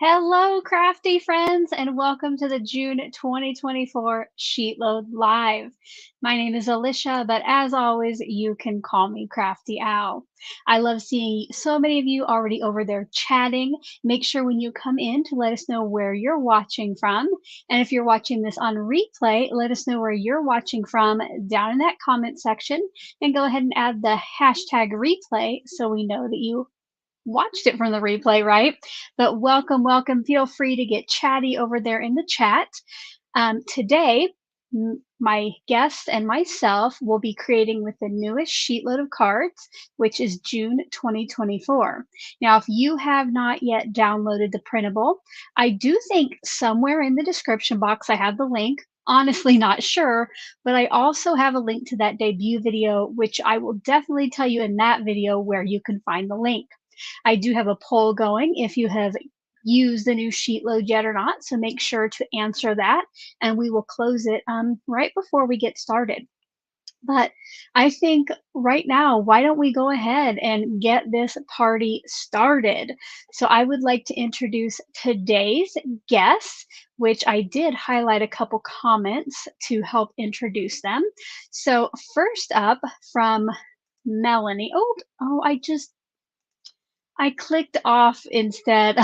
Hello, crafty friends, and welcome to the June 2024 Sheetload Live. My name is Alicia, but as always, you can call me Crafty Owl. I love seeing so many of you already over there chatting. Make sure when you come in to let us know where you're watching from. And if you're watching this on replay, let us know where you're watching from down in that comment section. And go ahead and add the hashtag replay so we know that you watched it from the replay, right? But welcome, welcome. Feel free to get chatty over there in the chat. Today, my guest and myself will be creating with the newest Sheetload of Cards, which is June 2024. Now, if you have not yet downloaded the printable, I do think somewhere in the description box I have the link. Honestly, not sure, but I also have a link to that debut video, which I will definitely tell you in that video where you can find the link. I do have a poll going if you have used the new Sheetload yet or not, so make sure to answer that, and we will close it right before we get started. But I think right now, why don't we go ahead and get this party started? So I would like to introduce today's guests, which I did highlight a couple comments to help introduce them. So first up from Melanie. Oh, I clicked off instead.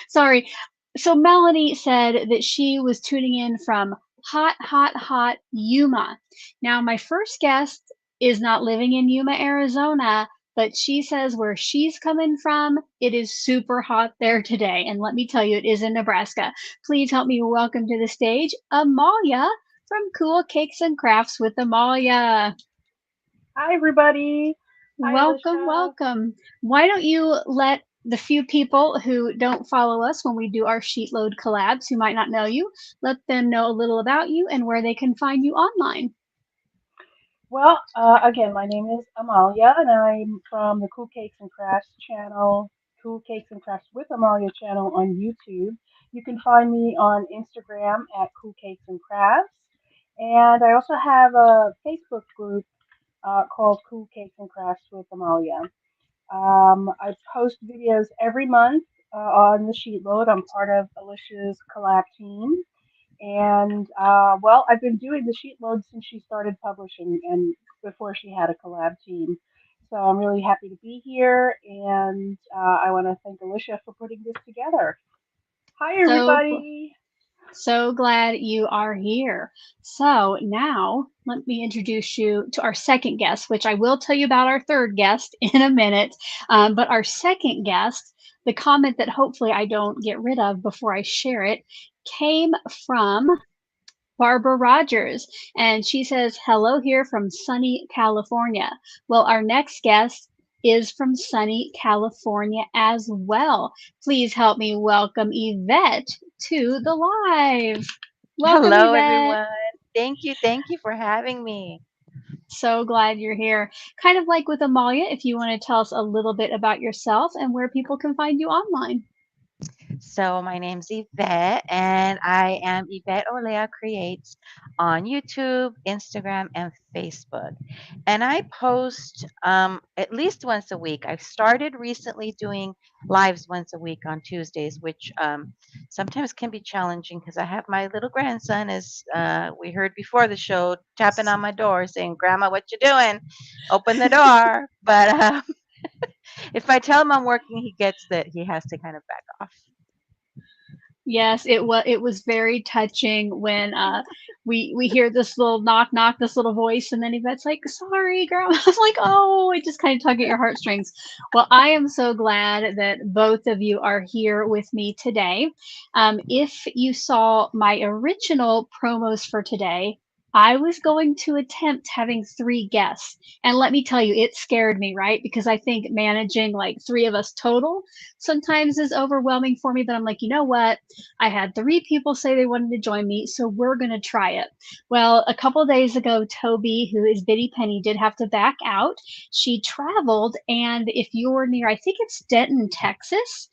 Sorry. So Melanie said that she was tuning in from hot Yuma. Now, my first guest is not living in Yuma, Arizona, but she says where she's coming from, it is super hot there today. And let me tell you, it is in Nebraska. Please help me welcome to the stage Amalia from Cool Cakes and Crafts with Amalia. Hi, everybody. Welcome, welcome. Why don't you let the few people who don't follow us when we do our Sheetload collabs, who might not know you, let them know a little about you and where they can find you online. Again, my name is Amalia, and I'm from the Cool Cakes and Crafts channel, Cool Cakes and Crafts with Amalia channel on YouTube. You can find me on Instagram at Cool Cakes and Crafts, and I also have a Facebook group called Cool Cakes and Crafts with Amalia. I post videos every month on the Sheetload. I'm part of Alicia's collab team. And I've been doing the sheet load since she started publishing and before she had a collab team. So I'm really happy to be here, and I want to thank Alicia for putting this together. Hi, So everybody. So glad you are here. So now let me introduce you to our second guest, which I will tell you about our third guest in a minute. But our second guest, the comment that hopefully I don't get rid of before I share it, came from Barbara Rogers, and she says, "Hello here from sunny California." Well, our next guest is from sunny California as well. Please help me welcome Yvette to the live. Welcome, Hello, Yvette. everyone. Thank you for having me. So glad you're here. Kind of like with Amalia, if you want to tell us a little bit about yourself and where people can find you online. So, my name's Yvette, and I am Yvette Olea Creates on YouTube, Instagram, and Facebook. And I post at least once a week. I've started recently doing lives once a week on Tuesdays, which sometimes can be challenging because I have my little grandson, as we heard before the show, tapping on my door saying, "Grandma, what you doing? Open the door." But if I tell him I'm working, he gets that he has to kind of back off. Yes, it was very touching when we hear this little knock knock, this little voice, and then Yvette's like, "Sorry, grandma." I was like, "Oh," it just kind of tug at your heartstrings. Well, I am so glad that both of you are here with me today. If you saw my original promos for today, I was going to attempt having three guests, and let me tell you, it scared me, right? Because I think managing like three of us total sometimes is overwhelming for me. But I'm like, you know what? I had three people say they wanted to join me, so we're going to try it. Well, a couple of days ago, Toby, who is Bitty Penny, did have to back out. She traveled, and if you're near, I think it's Denton, Texas,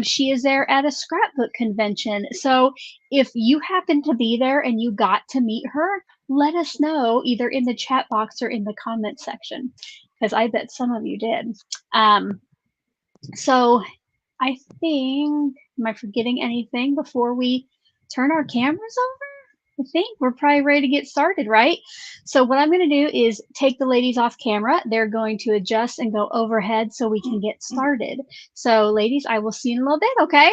she is there at a scrapbook convention. So if you happen to be there and you got to meet her, let us know either in the chat box or in the comment section, because I bet some of you did. So I think, am I forgetting anything before we turn our cameras over? I think we're probably ready to get started, right? So what I'm going to do is take the ladies off camera. They're going to adjust and go overhead so we can get started. So ladies, I will see you in a little bit, okay?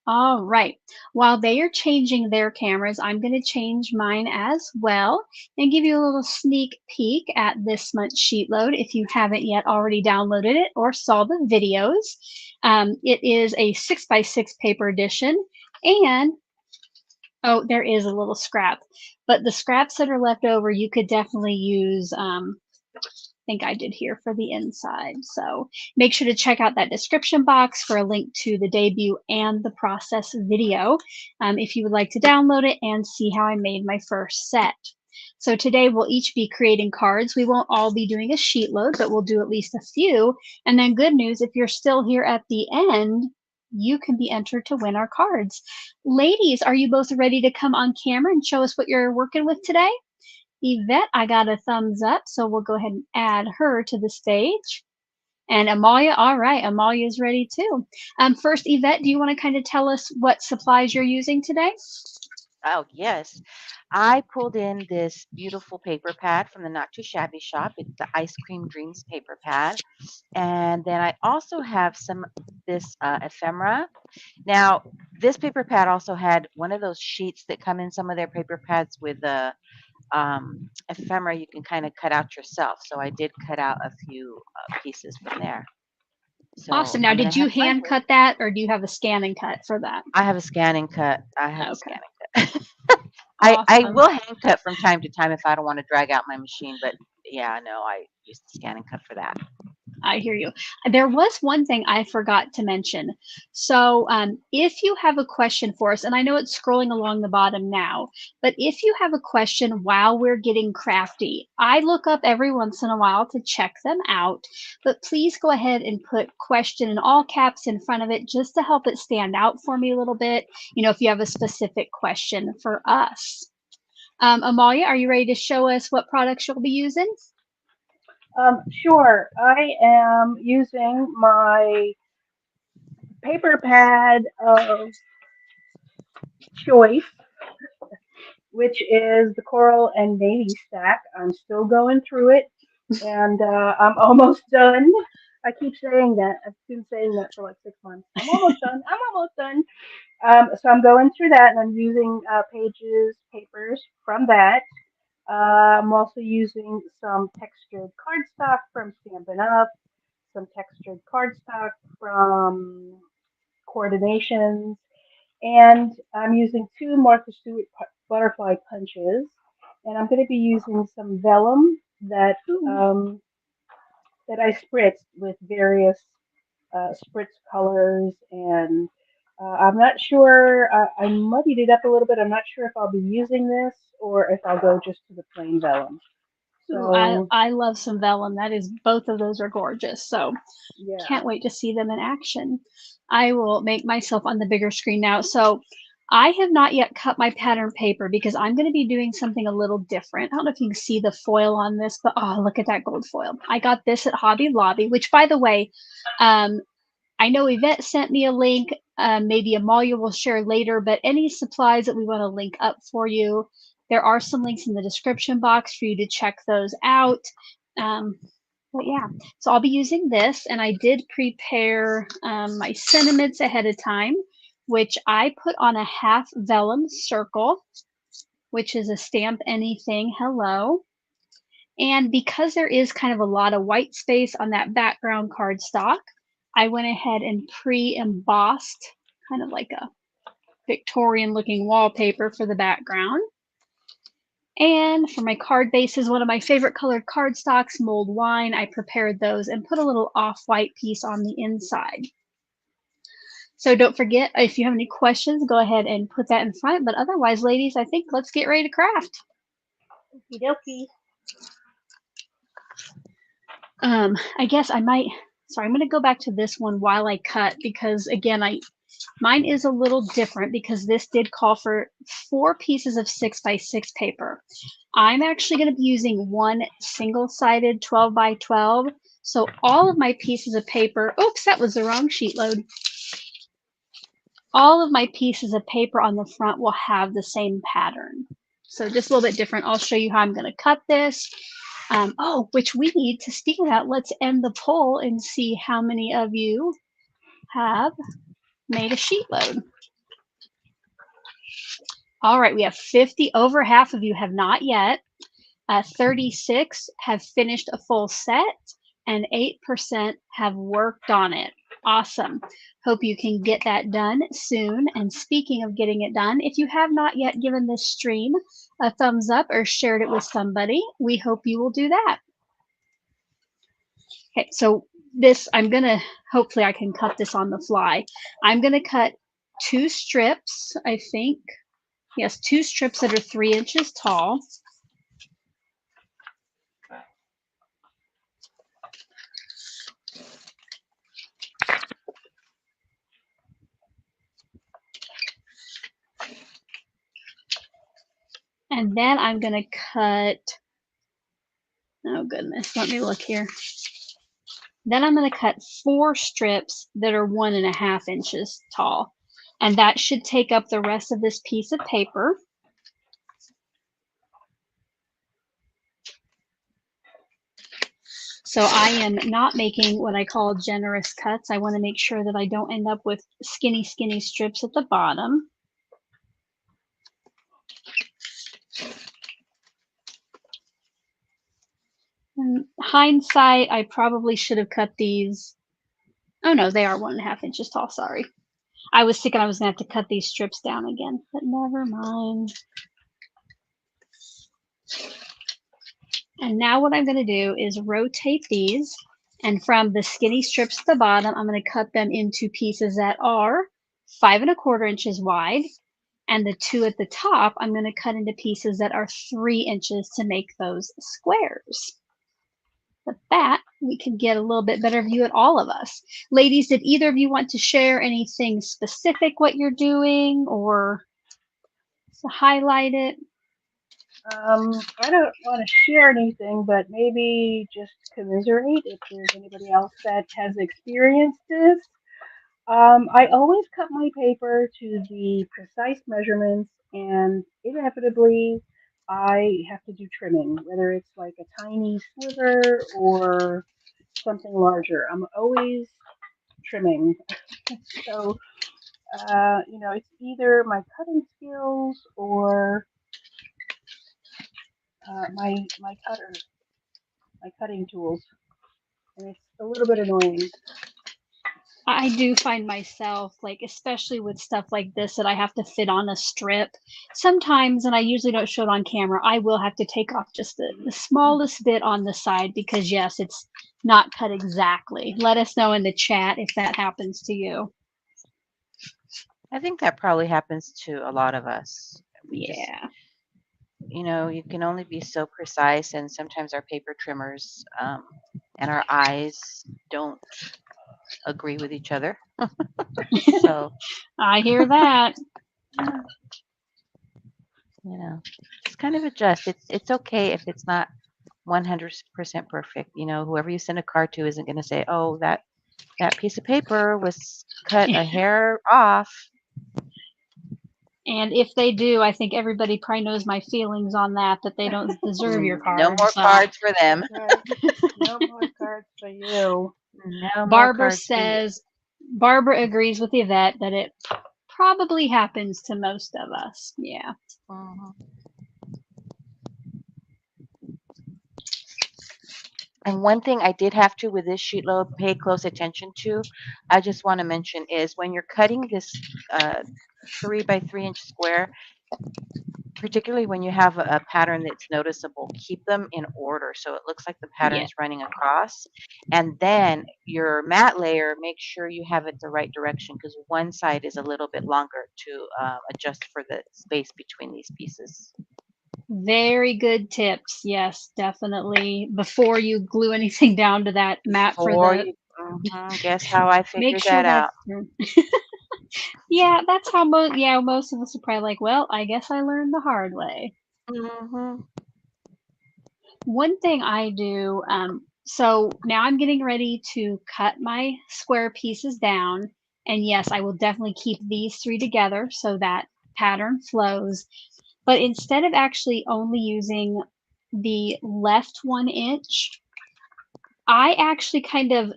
All right. While they are changing their cameras, I'm going to change mine as well and give you a little sneak peek at this month's sheet load if you haven't yet already downloaded it or saw the videos. It is a 6x6 paper edition, and oh, there is a little scrap, but the scraps that are left over, you could definitely use think I did here for the inside. So make sure to check out that description box for a link to the debut and the process video if you would like to download it and see how I made my first set. So today we'll each be creating cards. We won't all be doing a sheet load, but we'll do at least a few. And then good news, if you're still here at the end, you can be entered to win our cards. Ladies, are you both ready to come on camera and show us what you're working with today? Yvette, I got a thumbs up, so we'll go ahead and add her to the stage. And Amalia, all right, Amalia's ready too. First, Yvette, do you want to kind of tell us what supplies you're using today? Oh, yes. I pulled in this beautiful paper pad from the Not Too Shabby shop. It's the Ice Cream Dreams paper pad. And then I also have this ephemera. Now, this paper pad also had one of those sheets that come in some of their paper pads with the ephemera you can kind of cut out yourself. So I did cut out a few pieces from there. So Awesome. Now, I'm going did to you have fun hand with cut it. that, or do you have a scan and cut for that? I have a scan and cut. I have a Okay. scan and cut. I Awesome. will hand cut from time to time if I don't want to drag out my machine, but yeah, no, I use the scan and cut for that. I hear you. There was one thing I forgot to mention. So, if you have a question for us, and I know it's scrolling along the bottom now, but if you have a question while we're getting crafty, I look up every once in a while to check them out. But please go ahead and put question in all caps in front of it just to help it stand out for me a little bit. You know, if you have a specific question for us. Amalia, are you ready to show us what products you'll be using? Sure. I am using my paper pad of choice, which is the coral and navy stack. I'm still going through it, and I'm almost done. I keep saying that. I've been saying that for like 6 months. I'm almost done. I'm almost done. So I'm going through that, and I'm using papers from that. I'm also using some textured cardstock from Stampin' Up, some textured cardstock from Coordinations, and I'm using two Martha Stewart butterfly punches, and I'm going to be using some vellum Ooh. that I spritzed with various spritz colors, and I'm not sure. I muddied it up a little bit. I'm not sure if I'll be using this or if I'll go just to the plain vellum. Ooh, So I love some vellum. That is, both of those are gorgeous. So yeah. can't wait to see them in action. I will make myself on the bigger screen now. So I have not yet cut my pattern paper because I'm going to be doing something a little different. I don't know if you can see the foil on this, but oh, look at that gold foil. I got this at Hobby Lobby, which, by the way, um, I know Yvette sent me a link. Maybe Amalia will share later, but any supplies that we want to link up for you, there are some links in the description box for you to check those out. Um, but yeah, so I'll be using this, and I did prepare my sentiments ahead of time, which I put on a half vellum circle, which is a stamp anything hello. And because there is kind of a lot of white space on that background cardstock, I went ahead and pre-embossed kind of like a Victorian looking wallpaper for the background. And for my card bases, one of my favorite colored cardstocks, Mulled Wine, I prepared those and put a little off-white piece on the inside. So don't forget, if you have any questions, go ahead and put that in front. But otherwise, ladies, I think let's get ready to craft. Okie dokie. I guess I might, sorry, I'm going to go back to this one while I cut because again, mine is a little different because this did call for 4 pieces of 6x6 paper. I'm actually going to be using one single-sided 12x12. So all of my pieces of paper, oops, that was the wrong sheet load. All of my pieces of paper on the front will have the same pattern. So just a little bit different. I'll show you how I'm going to cut this. Oh, which we need to, speak of that, let's end the poll and see how many of you have made a sheet load. All right, we have 50, over half of you have not yet. 36 have finished a full set, and 8% have worked on it. Awesome. Hope you can get that done soon. And speaking of getting it done, if you have not yet given this stream a thumbs up or shared it with somebody, we hope you will do that. Okay, so this, I'm going to, hopefully I can cut this on the fly. I'm going to cut 2 strips, I think. Yes, 2 strips that are 3 inches tall. And then I'm going to cut, oh goodness, let me look here. Then I'm going to cut 4 strips that are 1.5 inches tall. And that should take up the rest of this piece of paper. So I am not making what I call generous cuts. I want to make sure that I don't end up with skinny, skinny strips at the bottom. In hindsight, I probably should have cut these. Oh no, they are 1.5 inches tall, sorry. I was thinking I was going to have to cut these strips down again, but never mind. And now what I'm going to do is rotate these And from the skinny strips at the bottom, I'm going to cut them into pieces that are 5¼ inches wide. And the two at the top, I'm going to cut into pieces that are 3 inches to make those squares. With that, we can get a little bit better view at all of us. Ladies, did either of you want to share anything specific what you're doing or to highlight it? I don't want to share anything, but maybe just commiserate if there's anybody else that has experienced this. I always cut my paper to the precise measurements, and inevitably, I have to do trimming, whether it's like a tiny sliver or something larger. I'm always trimming. So, it's either my cutting skills or my cutter, my cutting tools, and it's a little bit annoying. I do find myself, like, especially with stuff like this that I have to fit on a strip, sometimes, and I usually don't show it on camera, I will have to take off just the smallest bit on the side because, yes, it's not cut exactly. Let us know in the chat if that happens to you. I think that probably happens to a lot of us. We just, Yeah. you can only be so precise, and sometimes our paper trimmers and our eyes don't agree with each other. So, I hear that. just kind of adjust. It's okay if it's not 100% perfect. Whoever you send a card to isn't going to say, "Oh, that piece of paper was cut a hair off." And if they do, I think everybody probably knows my feelings on that they don't deserve your card. No more cards for them. Right. No more cards for you. No more Barbara cards for you. says, Barbara agrees with Yvette that it probably happens to most of us. Yeah. And one thing I did have to with this sheet load pay close attention to, I just want to mention is when you're cutting this 3 by 3 inch square, particularly when you have a pattern that's noticeable, keep them in order so it looks like the pattern's running across. And then your mat layer, make sure you have it the right direction because one side is a little bit longer to adjust for the space between these pieces. Very good tips. Yes, definitely. Before you glue anything down to that mat Guess how I figured make sure that out. Yeah, that's how most of us are probably like, well, I guess I learned the hard way. One thing I do, so now I'm getting ready to cut my square pieces down. And yes, I will definitely keep these 3 together so that pattern flows. But instead of actually only using the left 1 inch, I actually kind of,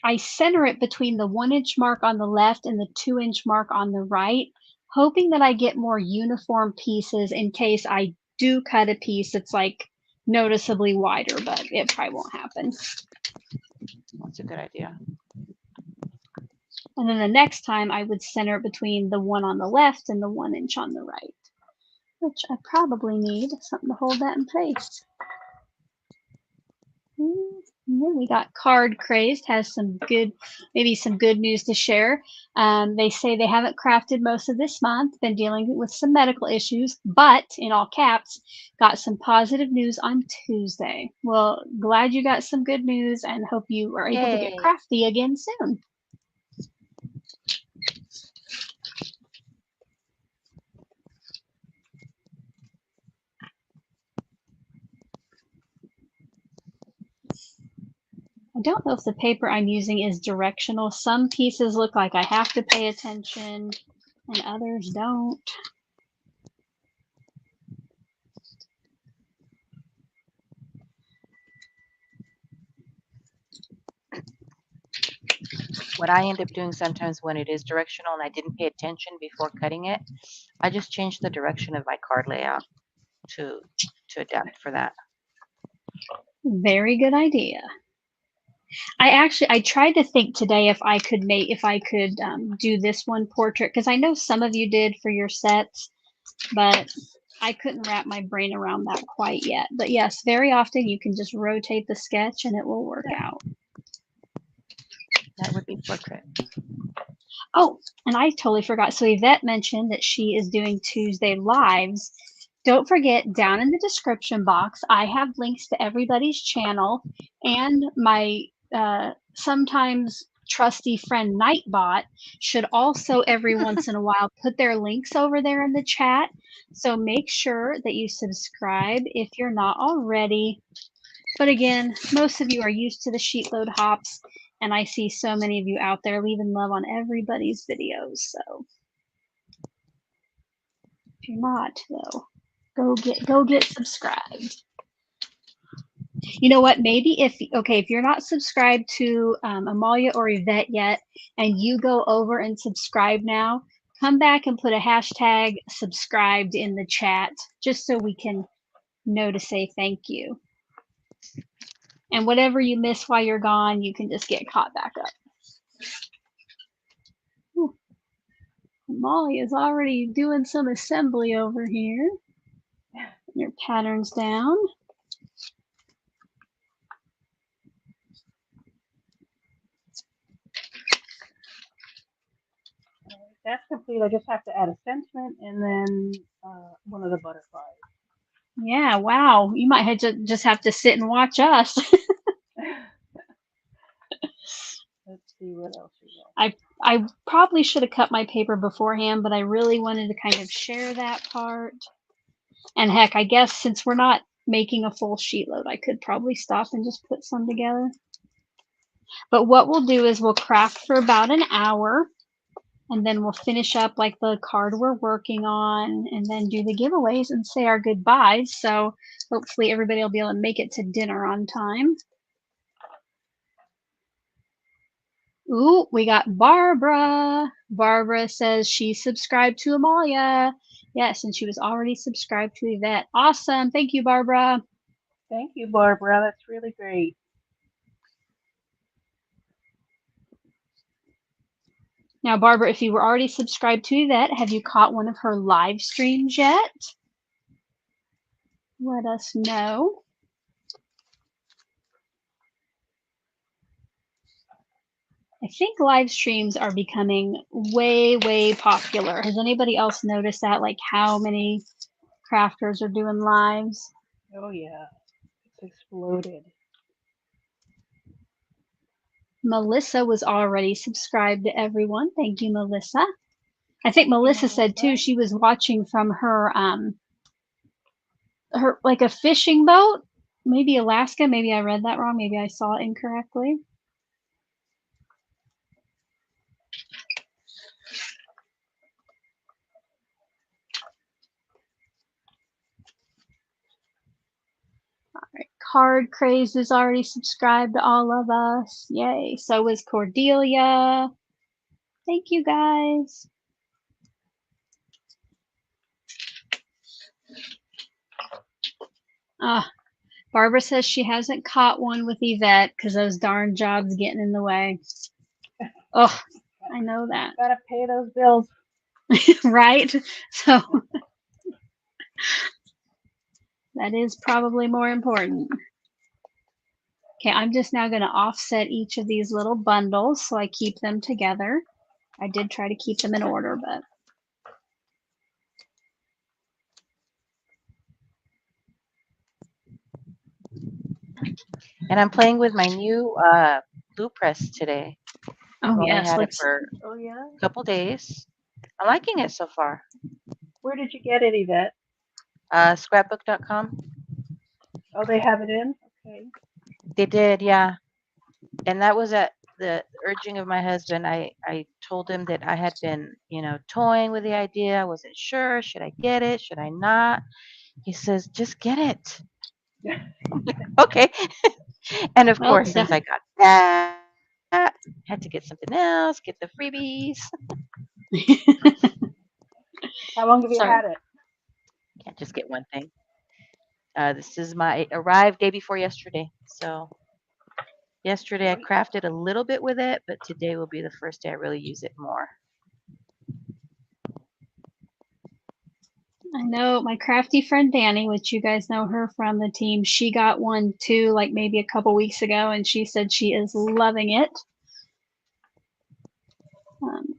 I center it between the 1 inch mark on the left and the 2 inch mark on the right, hoping that I get more uniform pieces in case I do cut a piece that's like noticeably wider, but it probably won't happen. That's a good idea. And then the next time I would center it between the one on the left and the 1 inch on the right, which I probably need something to hold that in place. We got Card Crazed has maybe some good news to share. They say they haven't crafted most of this month, been dealing with some medical issues, but in all caps, got some positive news on Tuesday. Well, glad you got some good news and hope you are able to get crafty again soon. I don't know if the paper I'm using is directional. Some pieces look like I have to pay attention and others don't. What I end up doing sometimes when it is directional and I didn't pay attention before cutting it, I just change the direction of my card layout to adapt for that. Very good idea. I tried to think today if I could do this one portrait because I know some of you did for your sets, but I couldn't wrap my brain around that quite yet. But yes, very often you can just rotate the sketch and it will work out. That would be portrait. Oh, and I totally forgot. So Yvette mentioned that she is doing Tuesday lives. Don't forget, down in the description box, I have links to everybody's channel and my sometimes trusty friend Nightbot should also every once in a while put their links over there in the chat. So make sure that you subscribe if you're not already. But again, most of you are used to the SheetLoad hops, and I see so many of you out there leaving love on everybody's videos. So if you're not, though, go get subscribed. You know what? Maybe if you're not subscribed to Amalia or Yvette yet, and you go over and subscribe now, come back and put a hashtag subscribed in the chat, just so we can know to say thank you. And whatever you miss while you're gone, you can just get caught back up. Ooh, Molly is already doing some assembly over here. Your pattern's down. That's complete. I just have to add a sentiment and then one of the butterflies. Yeah, wow. You might have to just have to sit and watch us. Let's see what else we got. I probably should have cut my paper beforehand, but I really wanted to kind of share that part. And heck, I guess since we're not making a full sheet load, I could probably stop and just put some together. But what we'll do is we'll craft for about an hour, and then we'll finish up like the card we're working on, and then do the giveaways and say our goodbyes. So hopefully everybody will be able to make it to dinner on time. Ooh, we got Barbara. Barbara says she subscribed to Amalia. Yes, and she was already subscribed to Yvette. Awesome. Thank you, Barbara. Thank you, Barbara. That's really great. Now, Barbara, if you were already subscribed to Yvette, have you caught one of her live streams yet? Let us know. I think live streams are becoming way, way popular. Has anybody else noticed that? Like how many crafters are doing lives? Oh, yeah. It's exploded. Melissa was already subscribed to everyone. Thank you, Melissa. I think Melissa said too she was watching from her like a fishing boat, maybe Alaska. Maybe I read that wrong. Maybe I saw it incorrectly. All right, Card Craze is already subscribed to all of us. Yay! So is Cordelia. Thank you, guys. Barbara says she hasn't caught one with Yvette because those darn jobs getting in the way. Oh, I know that. Gotta pay those bills. Right? So that is probably more important. Okay, I'm just now going to offset each of these little bundles so I keep them together. I did try to keep them in order, but And I'm playing with my new glue press today. oh I've yes, only had it for Oh, yeah? a couple days. I'm liking it so far. Where did you get it, Yvette? Scrapbook.com. Oh, they have it in? Okay. They did, yeah. And that was at the urging of my husband. I told him that I had been, toying with the idea. I wasn't sure. Should I get it? Should I not? He says, just get it. Okay. And of course, since I got that, had to get something else, get the freebies. How long have you had it? Can't just get one thing. This is my arrived day before yesterday. So yesterday I crafted a little bit with it, but today will be the first day I really use it more. I know my crafty friend Danny, which you guys know her from the team, she got one too, like maybe a couple weeks ago, and she said she is loving it.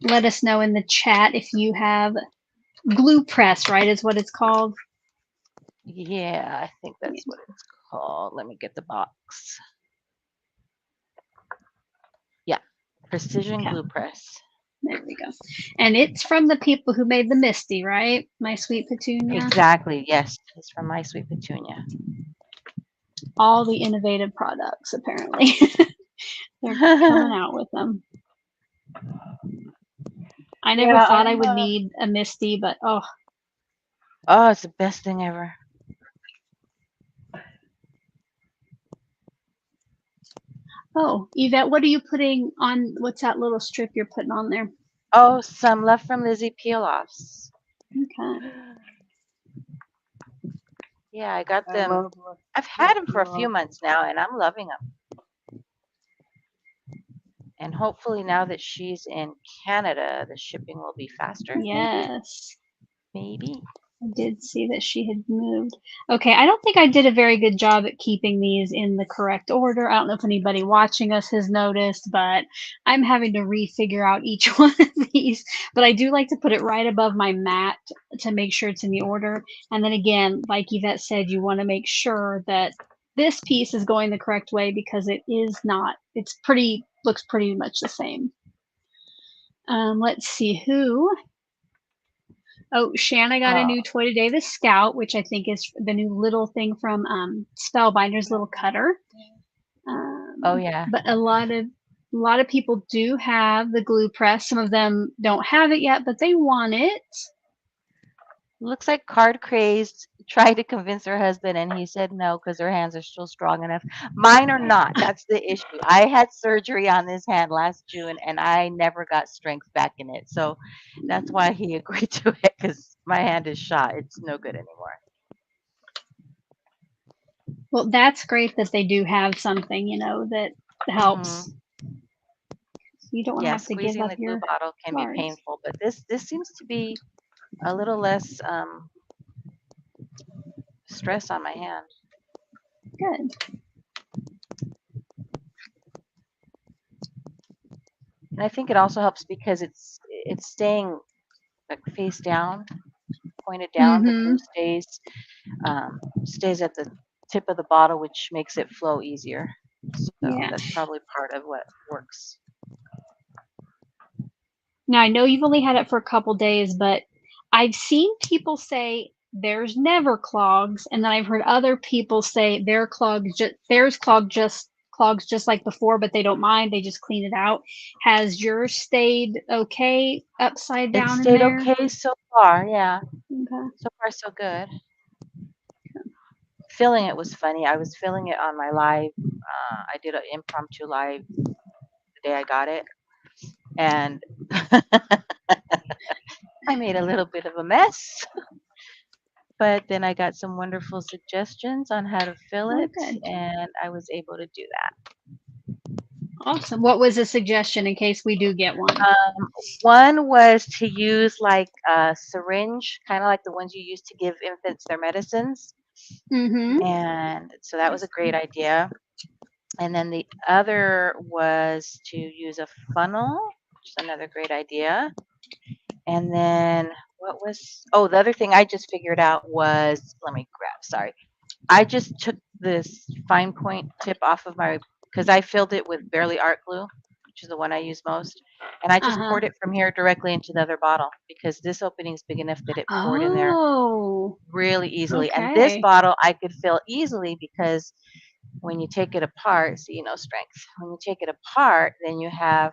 Let us know in the chat if you have glue press, right, is what it's called. Yeah, I think that's what it's called. Let me get the box. Yeah, precision glue press. There we go. And it's from the people who made the Misty, right? My Sweet Petunia. Exactly. Yes, it's from My Sweet Petunia. All the innovative products, apparently. They're coming out with them. I never thought I would need a Misty, but oh, it's the best thing ever. Oh, Yvette, what are you putting on? What's that little strip you're putting on there? Oh, some left from Lizzie peel-offs. Okay. Yeah, I got them. I've had them for a few months now, and I'm loving them. And hopefully now that she's in Canada, the shipping will be faster. Yes. Maybe. I did see that she had moved. Okay, I don't think I did a very good job at keeping these in the correct order. I don't know if anybody watching us has noticed, but I'm having to refigure out each one of these. But I do like to put it right above my mat to make sure it's in the order. And then again, like Yvette said, you want to make sure that this piece is going the correct way because it is not. It's pretty, looks pretty much the same. Let's see who. Oh, Shanna got a new toy today, the Scout, which I think is the new little thing from Spellbinder's little cutter. Oh yeah. But a lot of people do have the glue press. Some of them don't have it yet, but they want it. Looks like Card Crazed tried to convince her husband, and he said no because her hands are still strong enough. Mine are not. That's the issue. I had surgery on this hand last June, and I never got strength back in it. So that's why he agreed to it, because my hand is shot. It's no good anymore. Well, that's great that they do have something, that helps. You don't have to give squeezing up the glue your bottle can be painful, but this seems to be a little less stress on my hand. Good. And I think it also helps because it's staying like face down, pointed down. The glue stays at the tip of the bottle, which makes it flow easier. So that's probably part of what works. Now I know you've only had it for a couple days, but I've seen people say theirs never clogs, and then I've heard other people say theirs clogs just like before, but they don't mind. They just clean it out. Has yours stayed okay upside down? It stayed okay so far, yeah. Okay. So far, so good. Filling it was funny. I was filling it on my live. I did an impromptu live the day I got it, and I made a little bit of a mess. But then I got some wonderful suggestions on how to fill it, and I was able to do that. Awesome. What was a suggestion in case we do get one? One was to use like a syringe, kind of like the ones you use to give infants their medicines. And so that was a great idea. And then the other was to use a funnel, which is another great idea. And then the other thing I just figured out was, sorry. I just took this fine point tip off of because I filled it with Barely Art glue, which is the one I use most. And I just poured it from here directly into the other bottle because this opening is big enough that it poured in there really easily. And this bottle I could fill easily because when you take it apart, strength. When you take it apart, then you have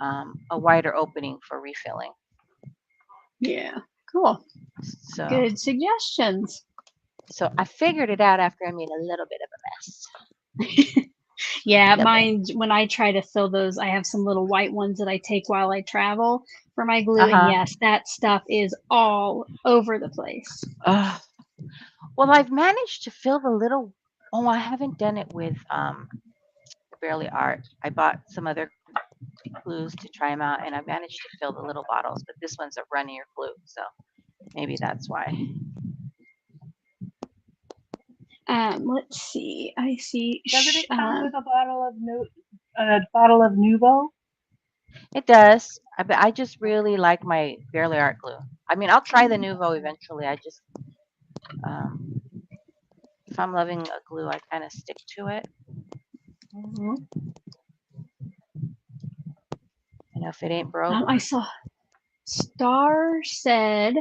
a wider opening for refilling. Yeah, cool. So good suggestions. So I figured it out after I made a little bit of a mess. Yeah, mine, when I try to fill those, I have some little white ones that I take while I travel for my glue. And yes, that stuff is all over the place. Well, I've managed to fill the little, I haven't done it with Barely Art. I bought some other glues to try them out, and I managed to fill the little bottles, but this one's a runnier glue, so maybe that's why. Let's see. I see. Doesn't it come with a bottle of Nuvo? It does. I just really like my Barely Art glue. I mean, I'll try the Nuvo eventually. Um, if I'm loving a glue, I kind of stick to it. Mm-hmm. You know, if it ain't broke. I saw Star said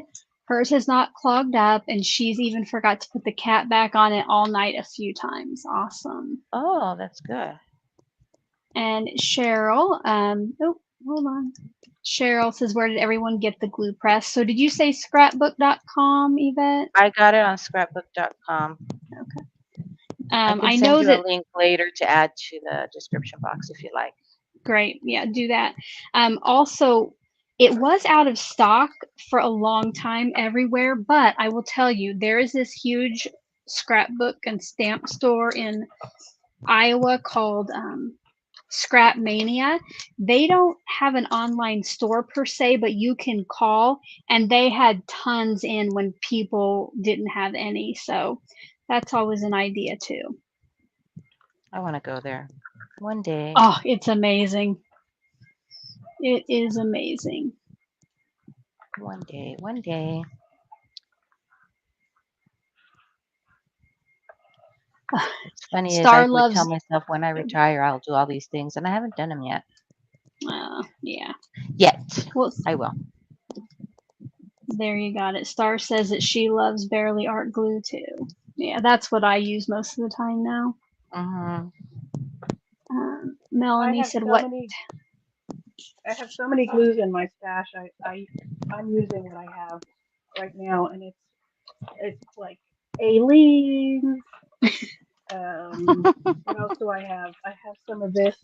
hers has not clogged up, and she's even forgot to put the cap back on it all night a few times. Awesome. Oh, that's good. And Cheryl, oh, hold on. Cheryl says, where did everyone get the glue press? So did you say scrapbook.com, Yvette? I got it on scrapbook.com. Okay. I can I send know you a that. link later to add to the description box if you like. Great. Yeah, do that. Also, it was out of stock for a long time everywhere, but I will tell you, there is this huge scrapbook and stamp store in Iowa called Scrap Mania. They don't have an online store per se, but you can call, and they had tons in when people didn't have any. So that's always an idea too. I want to go there one day. Oh, it's amazing. It is amazing. One day. One day. What's funny is I Star would tell loves. myself when I retire, I'll do all these things, and I haven't done them yet. Yeah. Yet. Well, I will. there you got it. Star says that she loves Barely Art glue too. Yeah, that's what I use most of the time now. Mm-hmm. Melanie said, "What?" I have so many glues in my stash. I'm using what I have right now, and it's like Aileen. What else do I have? I have some of this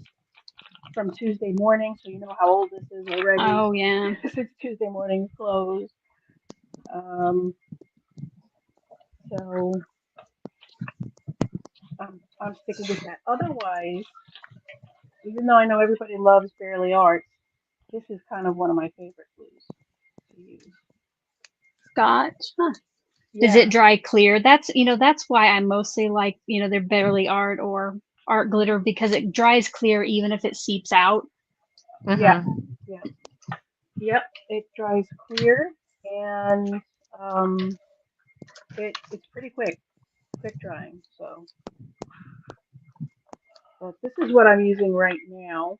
from Tuesday morning, so you know how old this is already. Oh yeah. It's Tuesday morning clothes. Um, so I'm sticking with that. Otherwise, even though I know everybody loves Barely Art, this is kind of one of my favorite glues to use. Scotch. Huh. Does it Yeah, dry clear? That's why I mostly like, they're Barely Art or Art Glitter, because it dries clear even if it seeps out. yeah, Mm-hmm. yeah. Yep, it dries clear and um, it's pretty quick drying. But this is what I'm using right now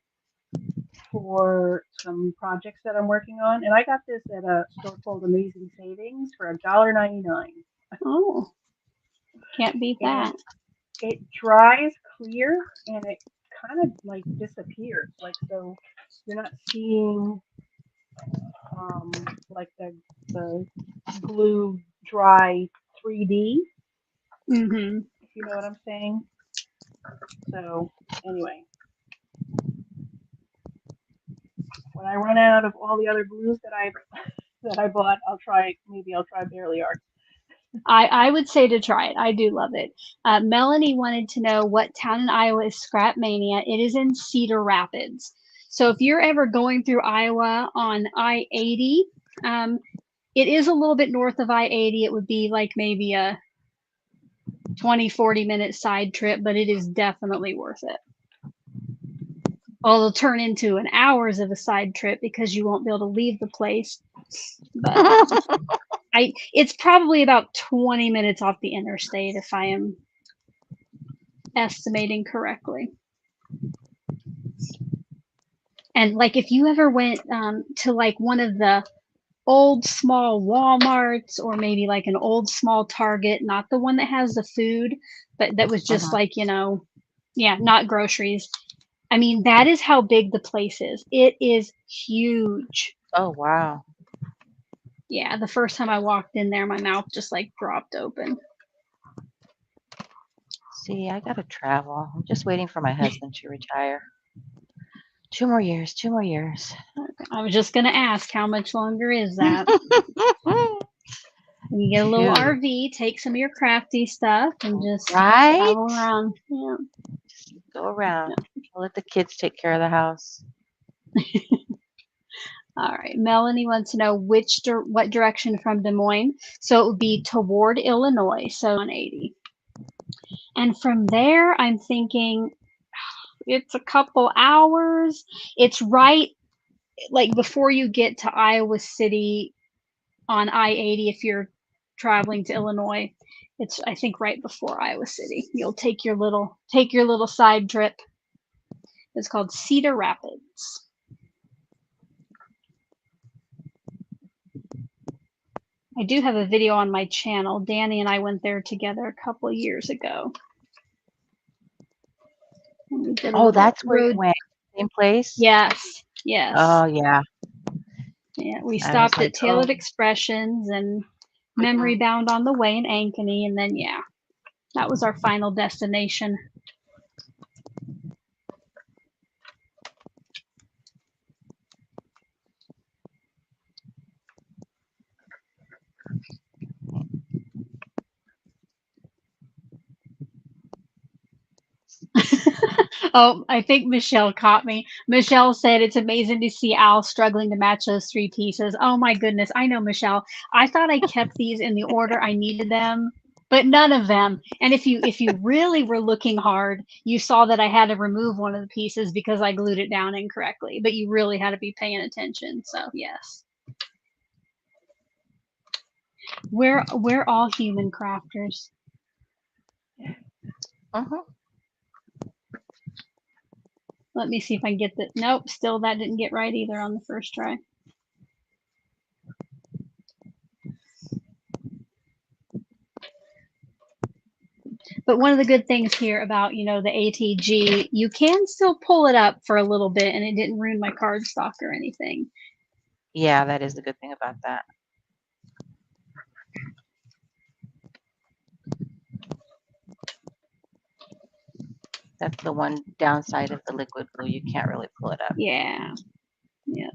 for some projects that I'm working on, and I got this at a store called Amazing Savings for $1.99, Oh, can't beat and that. it dries clear and it kind of like disappears. Like so, you're not seeing like the glue dry 3D, Mm-hmm. if you know what I'm saying. So anyway, when I run out of all the other glues that I bought, I'll try Barely Art. I would say to try it. I do love it. Melanie wanted to know what town in Iowa is Scrap Mania. It is in Cedar Rapids. So if you're ever going through Iowa on I-80, um, it is a little bit north of I-80. It would be like maybe a 20-40 minute side trip, but it is definitely worth it. Well, it'll turn into an hours of a side trip because you won't be able to leave the place. But it's probably about 20 minutes off the interstate if I am estimating correctly. And like if you ever went to like one of the old small Walmarts or maybe like an old small Target, not the one that has the food, but that was just Uh-huh. like, yeah, not groceries. I mean, that is how big the place is. It is huge. Oh, wow. Yeah, the first time I walked in there, my mouth just like dropped open. See, I gotta travel. I'm just waiting for my husband to retire. 2 more years, 2 more years. I was just gonna ask, how much longer is that? You get a little Shoot. RV, take some of your crafty stuff, and just Right? travel around. Yeah. Just go around. I'll let the kids take care of the house. All right. Melanie wants to know what direction from Des Moines. So it would be toward Illinois, so 180. And from there, I'm thinking it's a couple hours. It's right like before you get to Iowa City on I-80, if you're traveling to Illinois, it's I think right before Iowa City. You'll take your little side trip. It's called Cedar Rapids. I do have a video on my channel. Danny and I went there together a couple of years ago. Oh, that's where you went. Same place? Yes. Yes. Oh, yeah. Yeah. We I was stopped like, at Tailored Expressions and Memory Bound on the way in Ankeny, and then yeah, that was our final destination. Oh, I think Michelle caught me. Michelle said it's amazing to see Al struggling to match those 3 pieces. Oh my goodness. I know, Michelle. I thought I kept these in the order I needed them, but none of them. And if you really were looking hard, you saw that I had to remove one of the pieces because I glued it down incorrectly. But you really had to be paying attention. So yes. We're all human crafters. Let me see if I can get that. Nope, still that didn't get right either on the first try. But one of the good things here about, the ATG, you can still pull it up for a little bit and it didn't ruin my cardstock or anything. Yeah, that is the good thing about that. That's the one downside of the liquid glue. You can't really pull it up. Yeah. Yeah.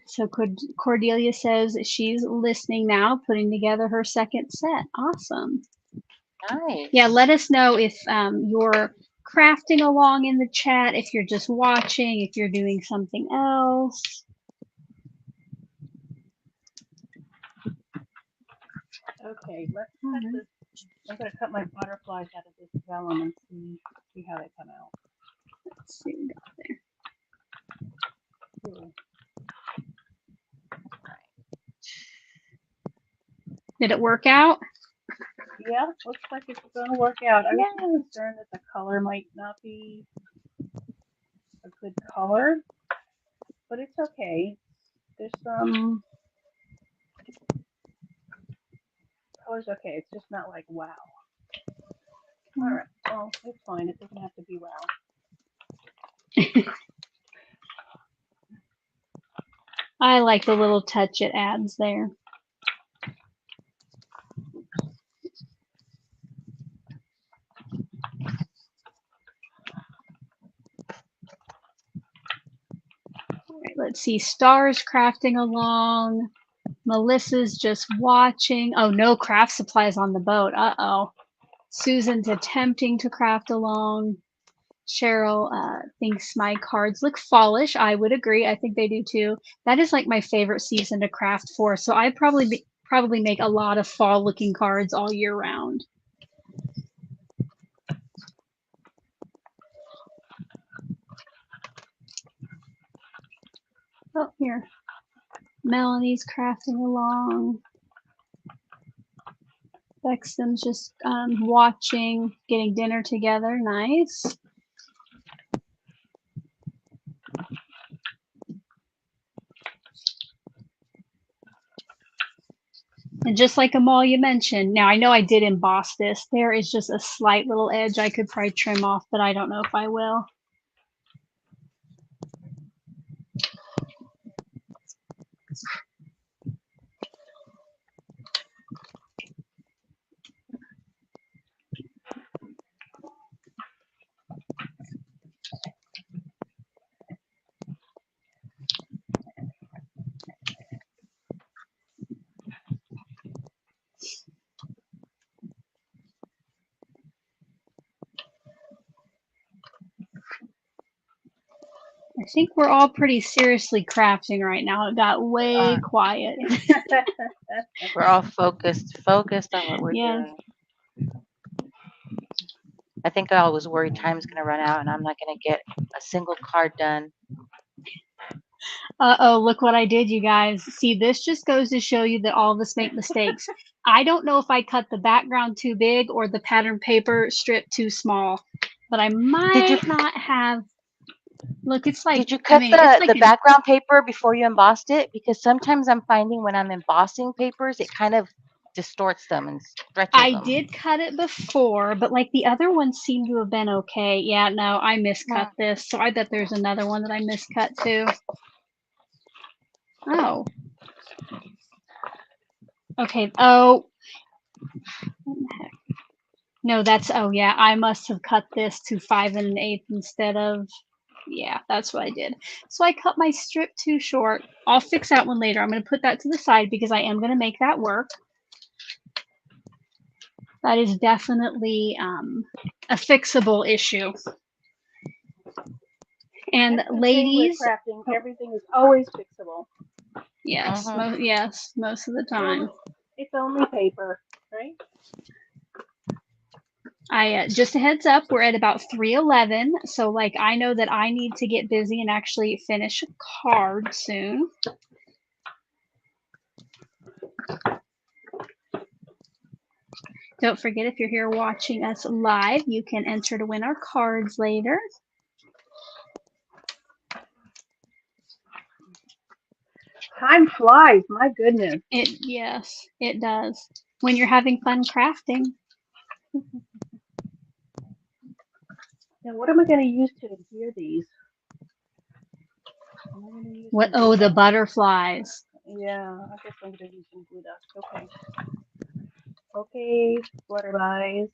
So Cordelia says she's listening now, putting together her second set. Awesome. Nice. Yeah, let us know if you're crafting along in the chat, if you're just watching, if you're doing something else. Okay, let's cut this. I'm going to cut my butterflies out of this vellum and see how they come out. Let's see what we got there. Ooh. Did it work out? Yeah, looks like it's going to work out. I was concerned that the color might not be a good color, but it's okay. There's some colors okay. It's just not like wow. All right, well, it's fine. It doesn't have to be wow. I like the little touch it adds there. All right, let's see. Star's crafting along. Melissa's just watching. Oh, no craft supplies on the boat. Uh-oh. Susan's attempting to craft along. Cheryl thinks my cards look fallish. I would agree. I think they do too. That is like my favorite season to craft for. So I probably make a lot of fall looking cards all year round. Oh, here. Melanie's crafting along. Bexton's just watching, getting dinner together. Nice. And just like Amalia mentioned, now I know I did emboss this. There is just a slight little edge I could probably trim off, but I don't know if I will. I think we're all pretty seriously crafting right now. It got way quiet. We're all focused on what we're doing. I think I always worry time's going to run out and I'm not going to get a single card done. Uh-oh, look what I did, you guys. See, this just goes to show you that all of us make mistakes. I don't know if I cut the background too big or the pattern paper strip too small, but I Did you might not have. Look, it's like, did you I cut mean, it's like the background paper before you embossed it? Because sometimes I'm finding when I'm embossing papers, it kind of distorts them and stretches I them. did cut it before, but like the other ones seem to have been okay. Yeah, no, I miscut this. So I bet there's another one that I miscut too. Oh. Okay. Oh. What the heck? No, that's, oh yeah, I must have cut this to 5 1/8 instead of, yeah, that's what I did. So I cut my strip too short. I'll fix that one later. I'm going to put that to the side because I am going to make that work. That is definitely a fixable issue. And That's the thing with ladies, crafting. Everything is always fixable. yes, yes, most of the time. It's only paper, right? I just a heads up, we're at about 3:11, so like I know that I need to get busy and actually finish a card soon. Don't forget, if you're here watching us live, you can enter to win our cards later. Time flies, my goodness. Yes, it does. When you're having fun crafting. Now, what am I going to use to adhere these? What? Oh, the butterflies. Yeah, I guess I'm going to use some glue dust. Okay. Okay, butterflies.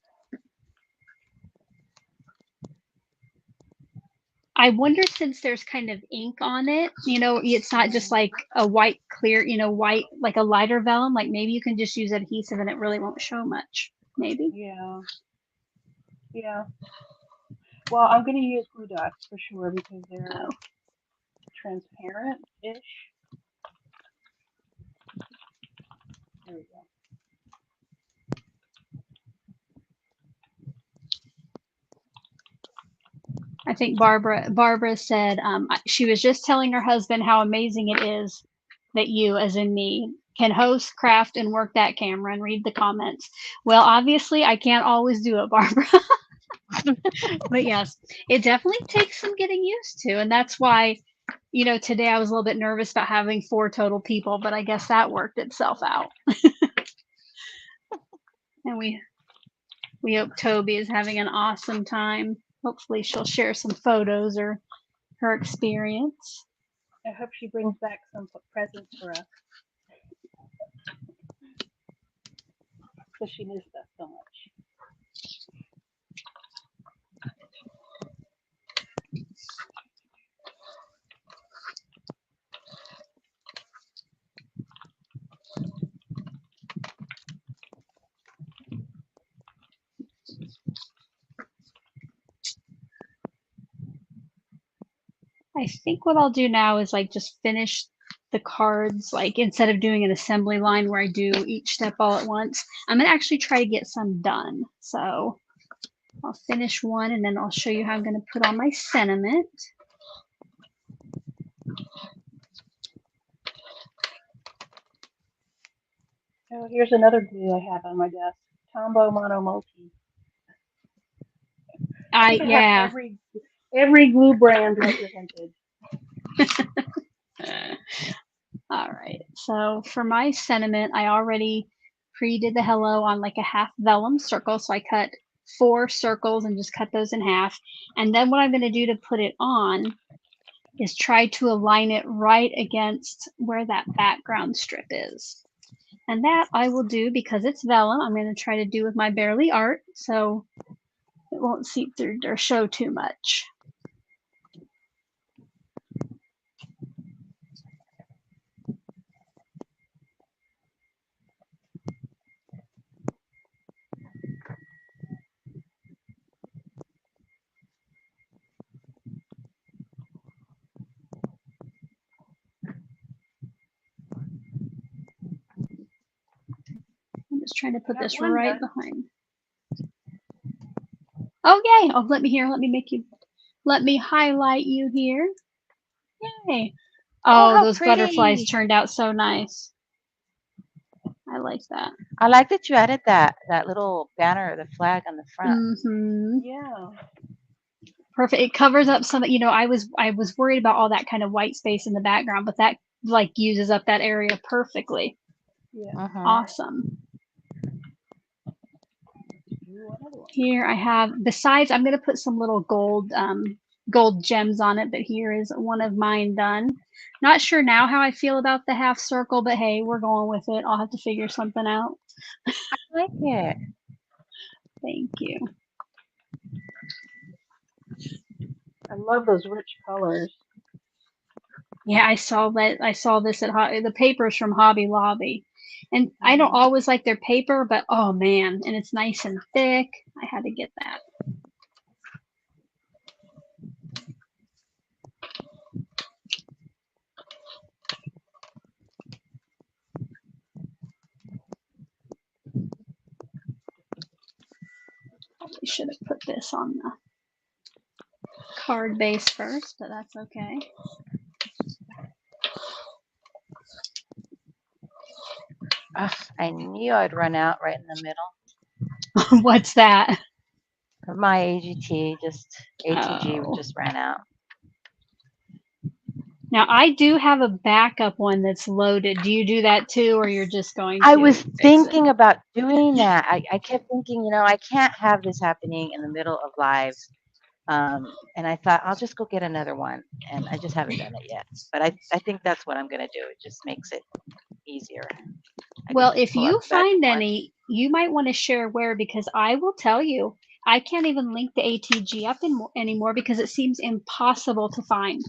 I wonder, since there's kind of ink on it, you know, it's not just like a white clear, you know, white, like a lighter vellum, like maybe you can just use adhesive and it really won't show much. Maybe. Yeah. Yeah. Well, I'm going to use glue dots for sure because they're transparent-ish. There we go. I think Barbara said she was just telling her husband how amazing it is that you, as in me, can host, craft, and work that camera and read the comments. Well, obviously, I can't always do it, Barbara. But yes, it definitely takes some getting used to, and that's why, you know, today I was a little bit nervous about having 4 total people, but I guess that worked itself out. And we hope Toby is having an awesome time. Hopefully, she'll share some photos or her experience. I hope she brings back some presents for us because she missed us so much. I think what I'll do now is like just finish the cards, like instead of doing an assembly line where I do each step all at once, I'm gonna actually try to get some done. So I'll finish one and then I'll show you how I'm gonna put on my sentiment. Oh, here's another glue I have on my desk. Tombow Mono Multi. I think I have every glue brand represented. All right, so for my sentiment, I already pre-did the hello on like a half vellum circle. So I cut 4 circles and just cut those in half. And then what I'm gonna do to put it on is try to align it right against where that background strip is. And that I will do because it's vellum. I'm going to try to do with my Barely Art so it won't seep through or show too much. I'm just trying to put this right behind. Oh, yay. Oh, let me highlight you here. Yay. Oh, Oh, how those butterflies pretty. turned out so nice. I like that. I like that you added that little banner, the flag on the front. Mm-hmm. Yeah. Perfect. It covers up some, I was worried about all that kind of white space in the background, but that like uses up that area perfectly. Yeah. Awesome. Do another one. Here I have, besides, I'm going to put some little gold gems on it, but here is one of mine done. Not sure now how I feel about the half circle, but hey, we're going with it. I'll have to figure something out. I like it. Thank you. I love those rich colors. Yeah, I saw that. I saw this at the papers from Hobby Lobby, and I don't Hmm. always like their paper, but oh man, and it's nice and thick. I had to get that. Probably should have put this on the card base first, but that's okay. Ugh, I knew I'd run out right in the middle. What's that? My AGT ATG Oh. just ran out. Now I do have a backup one that's loaded. Do you do that too, or you're just going to I was fix thinking it? about doing that. I kept thinking, I can't have this happening in the middle of live. And I thought I'll just go get another one, and I just haven't done it yet. But I think that's what I'm gonna do. It just makes it easier. I can Well, just if pull out you the backup find one. any, you might want to share where, because I will tell you, I can't even link the ATG up anymore because it seems impossible to find.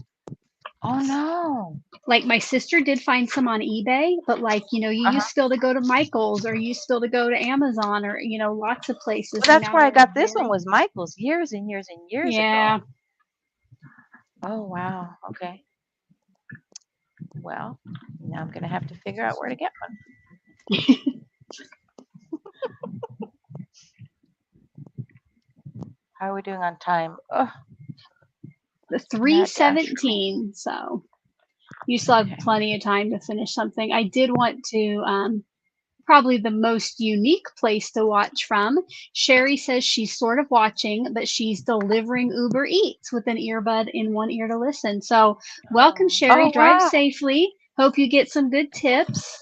Oh no. Like my sister did find some on eBay, but you used still to go to Michael's, or you still to go to Amazon, or lots of places. Well, And that's now where I they're got this one very, was Michael's years and years and years yeah. ago. Oh wow. Okay. Well, now I'm gonna have to figure out where to get one. How are we doing on time? Oh, The not dash. 3:17, so you still have Okay. plenty of time to finish something. I did want to probably the most unique place to watch from. Sherry says she's sort of watching, but she's delivering Uber Eats with an earbud in one ear to listen. So welcome, Oh. Sherry. Oh Drive wow. safely. Hope you get some good tips.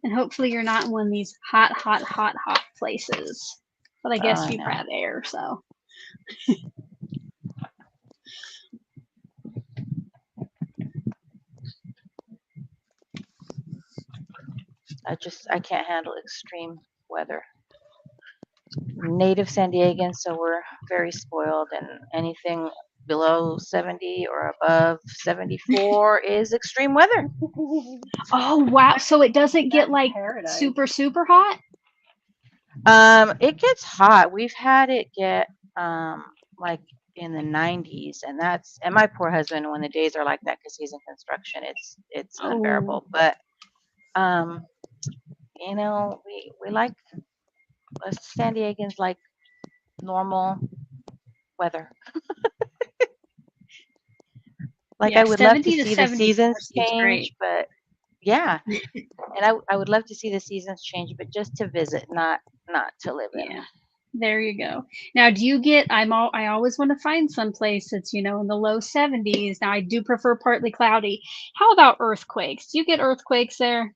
And hopefully you're not in one of these hot, hot, hot, hot places. But I guess Oh you've no. had air, so. I can't handle extreme weather. Native San Diegan, so we're very spoiled, and anything below 70 or above 74 is extreme weather. Oh, wow. So it doesn't get That's like paradise. super, super hot? It gets hot. We've had it get like in the 90s, and my poor husband, when the days are like that because he's in construction, it's Oh, unbearable. But um, we like us San Diegans like normal weather. Like yeah. I would love to 70 to see the 74 seasons seems change, great. but yeah, and I would love to see the seasons change, but just to visit, not to live in. Yeah. There you go. Now, do you get? I always want to find some place that's in the low 70s. Now, I do prefer partly cloudy. How about earthquakes? Do you get earthquakes there?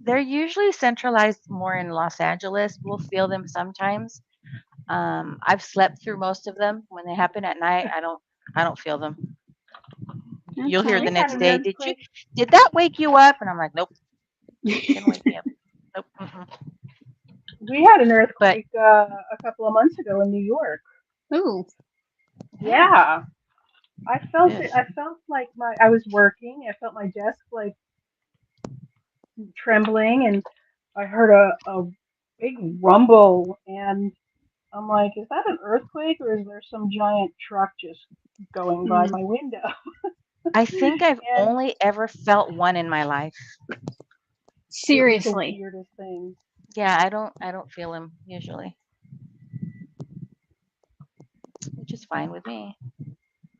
They're usually centralized more in Los Angeles. We'll feel them sometimes. I've slept through most of them. When they happen at night, I don't feel them. You'll hear Okay. the We had next an day, earthquake. did that wake you up? And I'm like, nope, didn't wake me up. Nope. Mm-mm. We had an But earthquake a couple of months ago in New York. Ooh. yeah, Yeah, I felt it. yes. I felt like I was working. I felt my desk like trembling, and I heard a big rumble, and I'm like, is that an earthquake or is there some giant truck just going by Mm. my window? I think I've And only ever felt one in my life. It was the Seriously. weirdest thing. Yeah, I don't feel them usually, which is fine with me.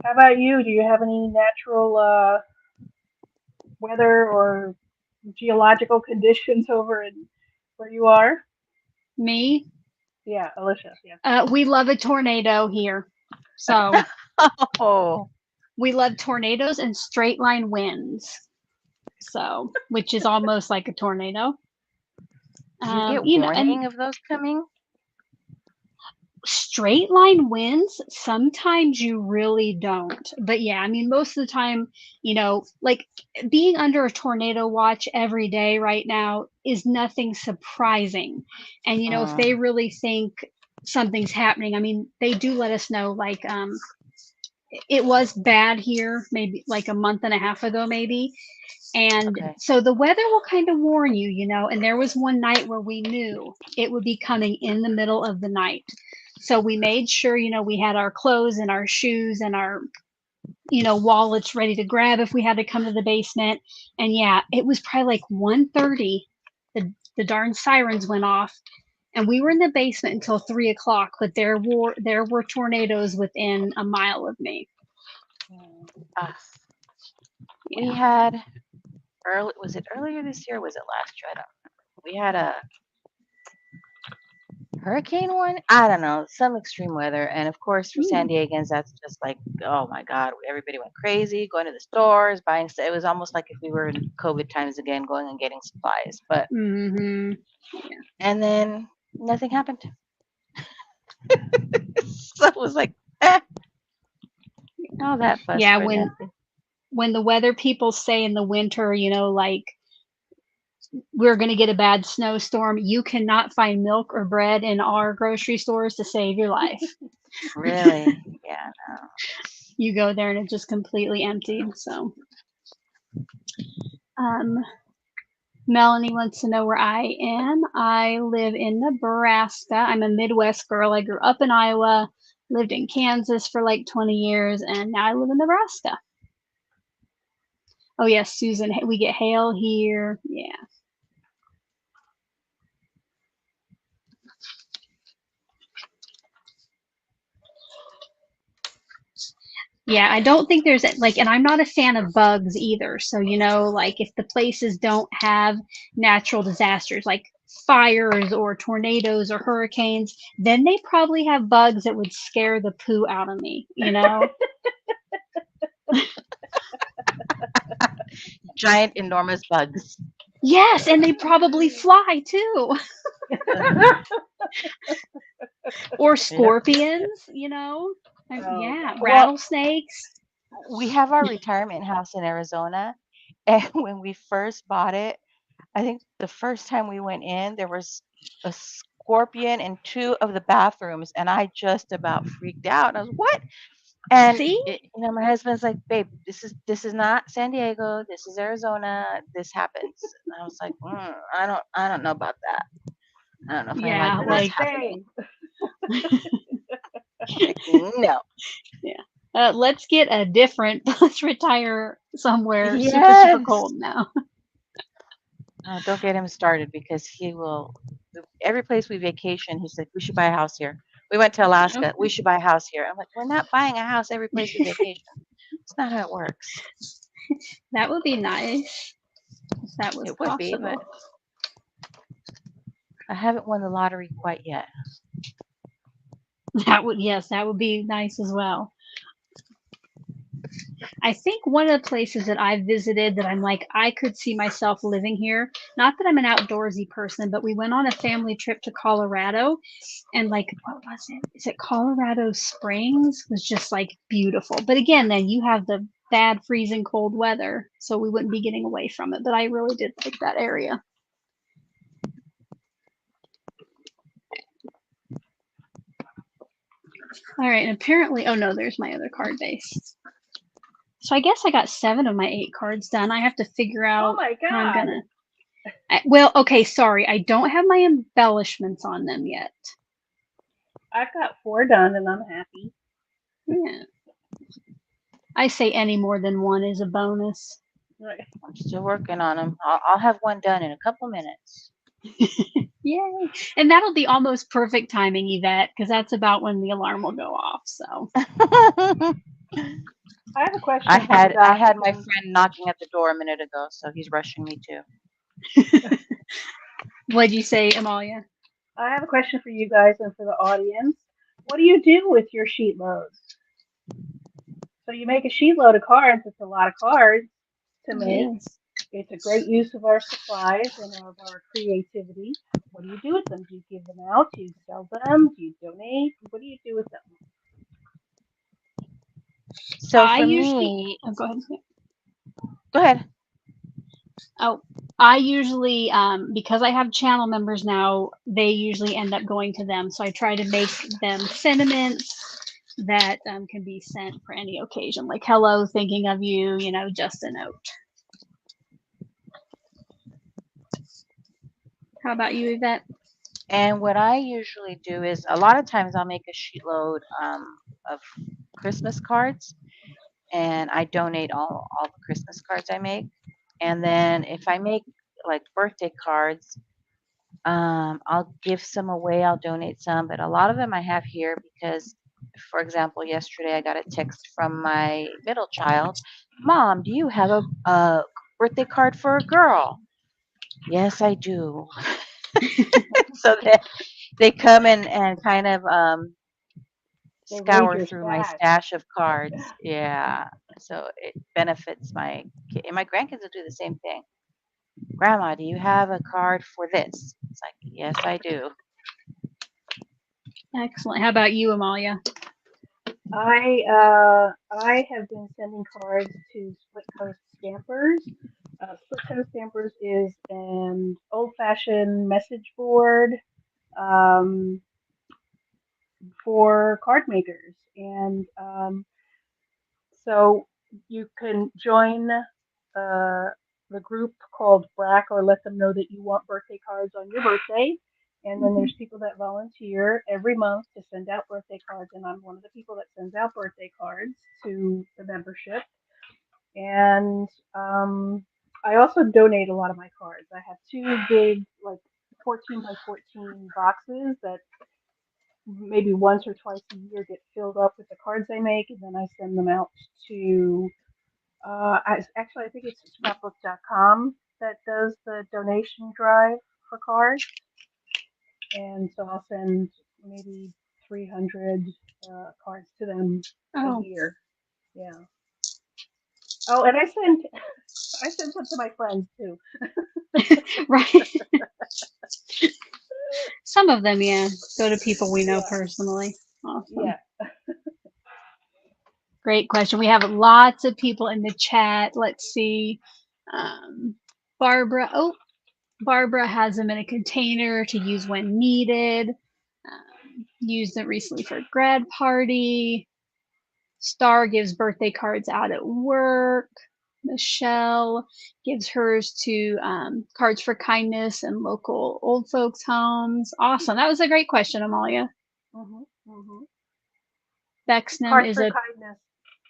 How about you? Do you have any natural weather or geological conditions over in where you are? Me, Yeah, Alicia. Yeah. we love a tornado here. So Oh, we love tornadoes and straight line winds. So, which is almost like a tornado. do you get And warning of those coming? straight line winds, sometimes you really don't. But yeah, I mean, most of the time, like being under a tornado watch every day right now is nothing surprising. And, if Mm, they really think something's happening, I mean, they do let us know, like, it was bad here maybe like a month and a half ago, maybe. And okay. so the weather will kind of warn you, and there was one night where we knew it would be coming in the middle of the night. So we made sure, we had our clothes and our shoes and our, wallets ready to grab if we had to come to the basement. And yeah, it was probably like 1:30. The darn sirens went off and we were in the basement until 3 o'clock, but there were tornadoes within a mile of me. Mm. Ah, we Yeah. had early. Was it earlier this year? Or was it last year? I don't know. We had a hurricane one. I don't know, some extreme weather, and of course for San Mm. Diegans, that's just like, oh my God, everybody went crazy, going to the stores, buying stuff. It was almost like if we were in COVID times again, going and getting supplies. But Hmm. and then nothing happened. So it was like, eh, all that fuss Yeah, for when nothing. when the weather people say in the winter, like we're going to get a bad snowstorm, you cannot find milk or bread in our grocery stores to save your life. Really, yeah, no. You go there and it's just completely empty. So, um, Melanie wants to know where I am. I live in Nebraska. I'm a Midwest girl. I grew up in Iowa, lived in Kansas for like 20 years, and now I live in Nebraska. Oh, yes, Susan, we get hail here. Yeah. Yeah, I don't think there's like, and I'm not a fan of bugs either. So, like if the places don't have natural disasters like fires or tornadoes or hurricanes, then they probably have bugs that would scare the poo out of me. Giant, enormous bugs. Yes, and they probably fly too. Or Yep. scorpions. Oh Yeah, God. Well, rattlesnakes. we have our retirement house in Arizona, and when we first bought it, I think the first time we went in, there was a scorpion in two of the bathrooms, and I just about freaked out. I was, what? And See? my husband's like, babe, this is not San Diego. This is Arizona. This happens. And I was like, I don't know about that. I don't know if I like Yeah, You're not this like, happening. staying. Like, no. yeah. Let's get a different, let's retire somewhere super, super Yes. cold now. Oh, don't get him started because he will. Every place we vacation, he's like, we should buy a house here. We went to Alaska. We should buy a house here. I'm like, we're not buying a house every place we vacation. It's not how it works. That would be nice if that was It would be, possible. but I haven't won the lottery quite yet. Yes, that would be nice as well. I think one of the places that I've visited that I'm like, I could see myself living here, not that I'm an outdoorsy person, but we went on a family trip to Colorado and like, what was it? Is it Colorado Springs? Was just like beautiful. But again, then you have the bad freezing cold weather, so we wouldn't be getting away from it. But I really did like that area. All right, and apparently, oh no, there's my other card base. So I guess I got 7 of my 8 cards done. I have to figure Oh out my how I'm God. gonna. Well, okay, sorry, I don't have my embellishments on them yet. I've got 4 done and I'm happy. Yeah. I say any more than one is a bonus. Right. I'm still working on them. I'll have one done in a couple minutes. Yay. And that'll be almost perfect timing, Yvette, because that's about when the alarm will go off. So, I have a question for you I guys, had my and friend knocking at the door a minute ago, so he's rushing me too. what'd you say, Amalia? I have a question for you guys and for the audience. What do you do with your sheet loads? So you make a sheet load of cards. It's a lot of cards to make. Yes. It's a great use of our supplies and of our creativity. What do you do with them? Do you give them out? Do you sell them? Do you donate? What do you do with them? So I for usually, me, oh, go ahead. go ahead. Oh, I usually, because I have channel members now, they usually end up going to them. So I try to make them sentiments that can be sent for any occasion, like hello, thinking of you, just a note. How about you, Yvette? And what I usually do is a lot of times I'll make a sheet load of Christmas cards, and I donate all the Christmas cards I make. And then if I make like birthday cards, I'll give some away. I'll donate some, but a lot of them I have here because, for example, yesterday I got a text from my middle child. Mom, do you have a birthday card for a girl? Yes, I do. So they come and kind of They raid scour your through my stash. stash of cards. Yeah. So it benefits and my grandkids will do the same thing. Grandma, do you have a card for this? It's like, yes, I do. Excellent. How about you, Amalia? I have been sending cards to Split Coast Stampers. Split Coast Stampers is an old-fashioned message board um, for card makers, and so you can join the group called BRAC, or let them know that you want birthday cards on your birthday. And then Mhm. there's people that volunteer every month to send out birthday cards, and I'm one of the people that sends out birthday cards to the membership. And I also donate a lot of my cards. I have two big, like 14 by 14 boxes that maybe once or twice a year get filled up with the cards I make, and then I send them out to actually, I think it's scrapbook.com that does the donation drive for cards, and so I'll send maybe 300 cards to them a Oh, year. Yeah. Oh, and I send some to my friends too. right. Some of them, yeah, go to people we know Yeah, personally. Awesome. yeah. Great question. We have lots of people in the chat. Let's see. Um, Barbara. Oh, Barbara has them in a container to use when needed. Used it recently for a grad party. Star gives birthday cards out at work. Michelle gives hers to Cards for Kindness and local old folks' homes. Awesome. That was a great question, Amalia. Mhm. Mhm. Bexnam Cards is for a, Kindness.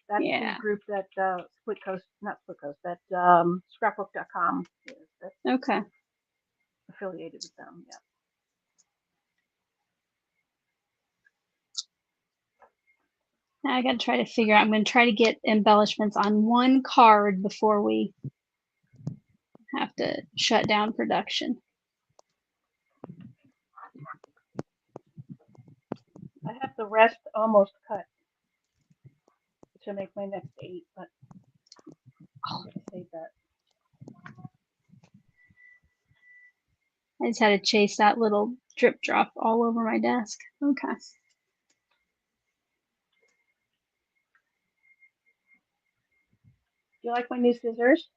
That's the yeah, group that Split Coast, not Split Coast, that scrapbook.com is. That's okay. affiliated with them. Yeah. Now I got to try to figure out. I'm going to try to get embellishments on one card before we have to shut down production. I have the rest almost cut to make my next 8, but I'm gonna save that. I just had to chase that little drip drop all over my desk. Okay. Do you like my new scissors?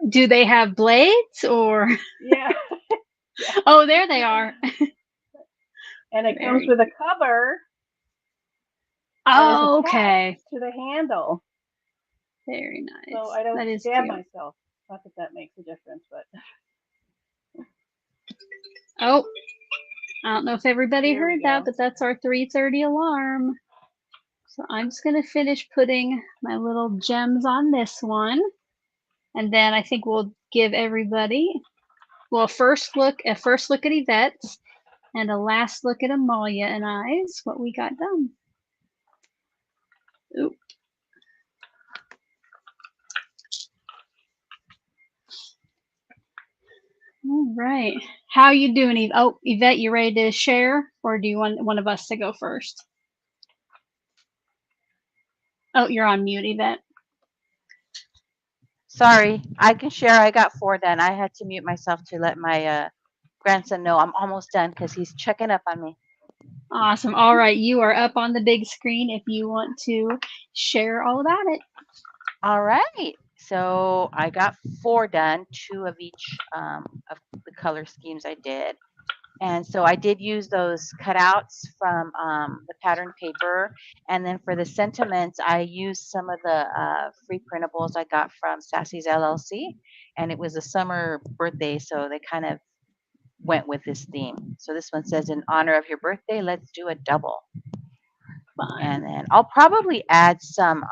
Do they have blades or? Yeah, yeah. Oh, there they are. And it comes Very with a cute. cover that is Oh, attached okay. to the handle, Very so nice. I don't That is stab cute. myself. Not that that makes a difference, but Oh, I don't know if everybody there we heard that, go. but that's our 3:30 alarm. So I'm just going to finish putting my little gems on this one. And then I think we'll give everybody, well, a first look at Yvette's and a last look at Amalia and I's, what we got done. Oop. All right. How you doing, Eve? Oh, Yvette, you ready to share, or do you want one of us to go first? Oh, you're on mute, Yvette. Sorry, I can share. I got 4 done. I had to mute myself to let my grandson know I'm almost done because he's checking up on me. Awesome. All right, you are up on the big screen if you want to share all about it. All right. So I got 4 done, 2 of each of the color schemes I did. And so I did use those cutouts from the pattern paper. And then for the sentiments, I used some of the free printables I got from Sassy's LLC. And it was a summer birthday, so they kind of went with this theme. So this one says, in honor of your birthday, let's do a double. Fun. And then I'll probably add some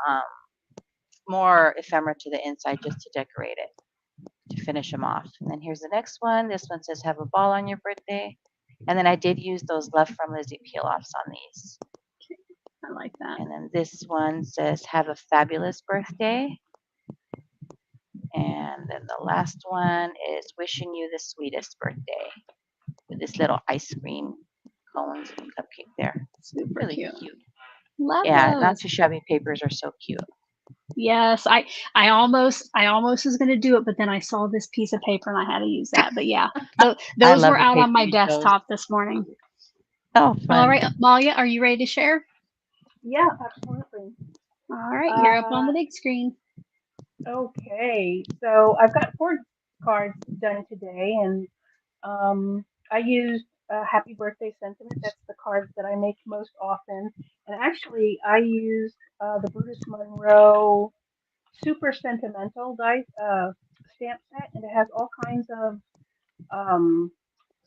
more ephemera to the inside just to decorate it, to finish them off. And then here's the next one. This one says, have a ball on your birthday. And then I did use those Love from Lizzie peel-offs on these. I like that. And then this one says, have a fabulous birthday. And then the last one is wishing you the sweetest birthday, with this little ice cream cones and cupcake there. Super Really cute. Love those. Not too shabby papers are so cute. Yes, I almost was going to do it, but then I saw this piece of paper and I had to use that. But yeah, those were out on my desktop this morning. Oh, fun. All right, Amalia, are you ready to share? Yeah, absolutely. All right, you're up on the big screen. Okay, so I've got 4 cards done today, and I used Happy Birthday Sentiment. That's the cards that I make most often. And actually, I used the Brutus Monroe Super Sentimental stamp set, and it has all kinds of um,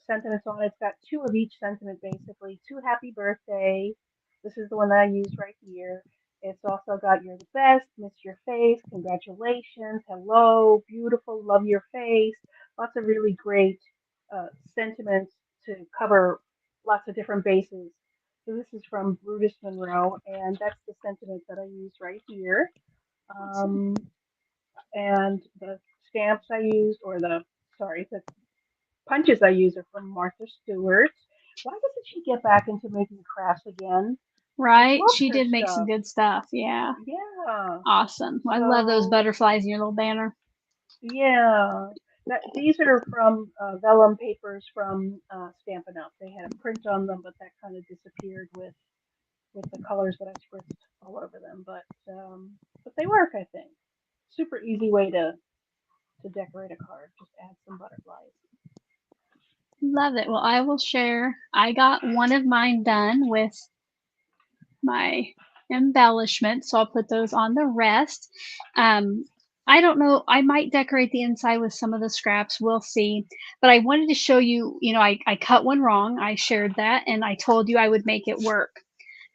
sentiments on it. It's got 2 of each sentiment, basically. 2 happy birthday. This is the one that I use right here. It's also got you're the best, miss your face, congratulations, hello, beautiful, love your face. Lots of really great sentiments to cover lots of different bases. So this is from Brutus Monroe, and that's the sentiment that I use right here. And the stamps I used, or the punches I use are from Martha Stewart. Why doesn't she get back into making crafts again? Right, she did make some good stuff. Yeah. Yeah. Awesome. I love those butterflies in your little banner. Yeah. These are from vellum papers from Stampin' Up. They had a print on them, but that kind of disappeared with the colors that I spritzed all over them. But they work, I think. Super easy way to decorate a card. Just add some butterflies. Love it. Well, I will share. I got one of mine done with my embellishments, so I'll put those on the rest. I don't know, I might decorate the inside with some of the scraps, we'll see. But I wanted to show you, I cut one wrong. I shared that and I told you I would make it work.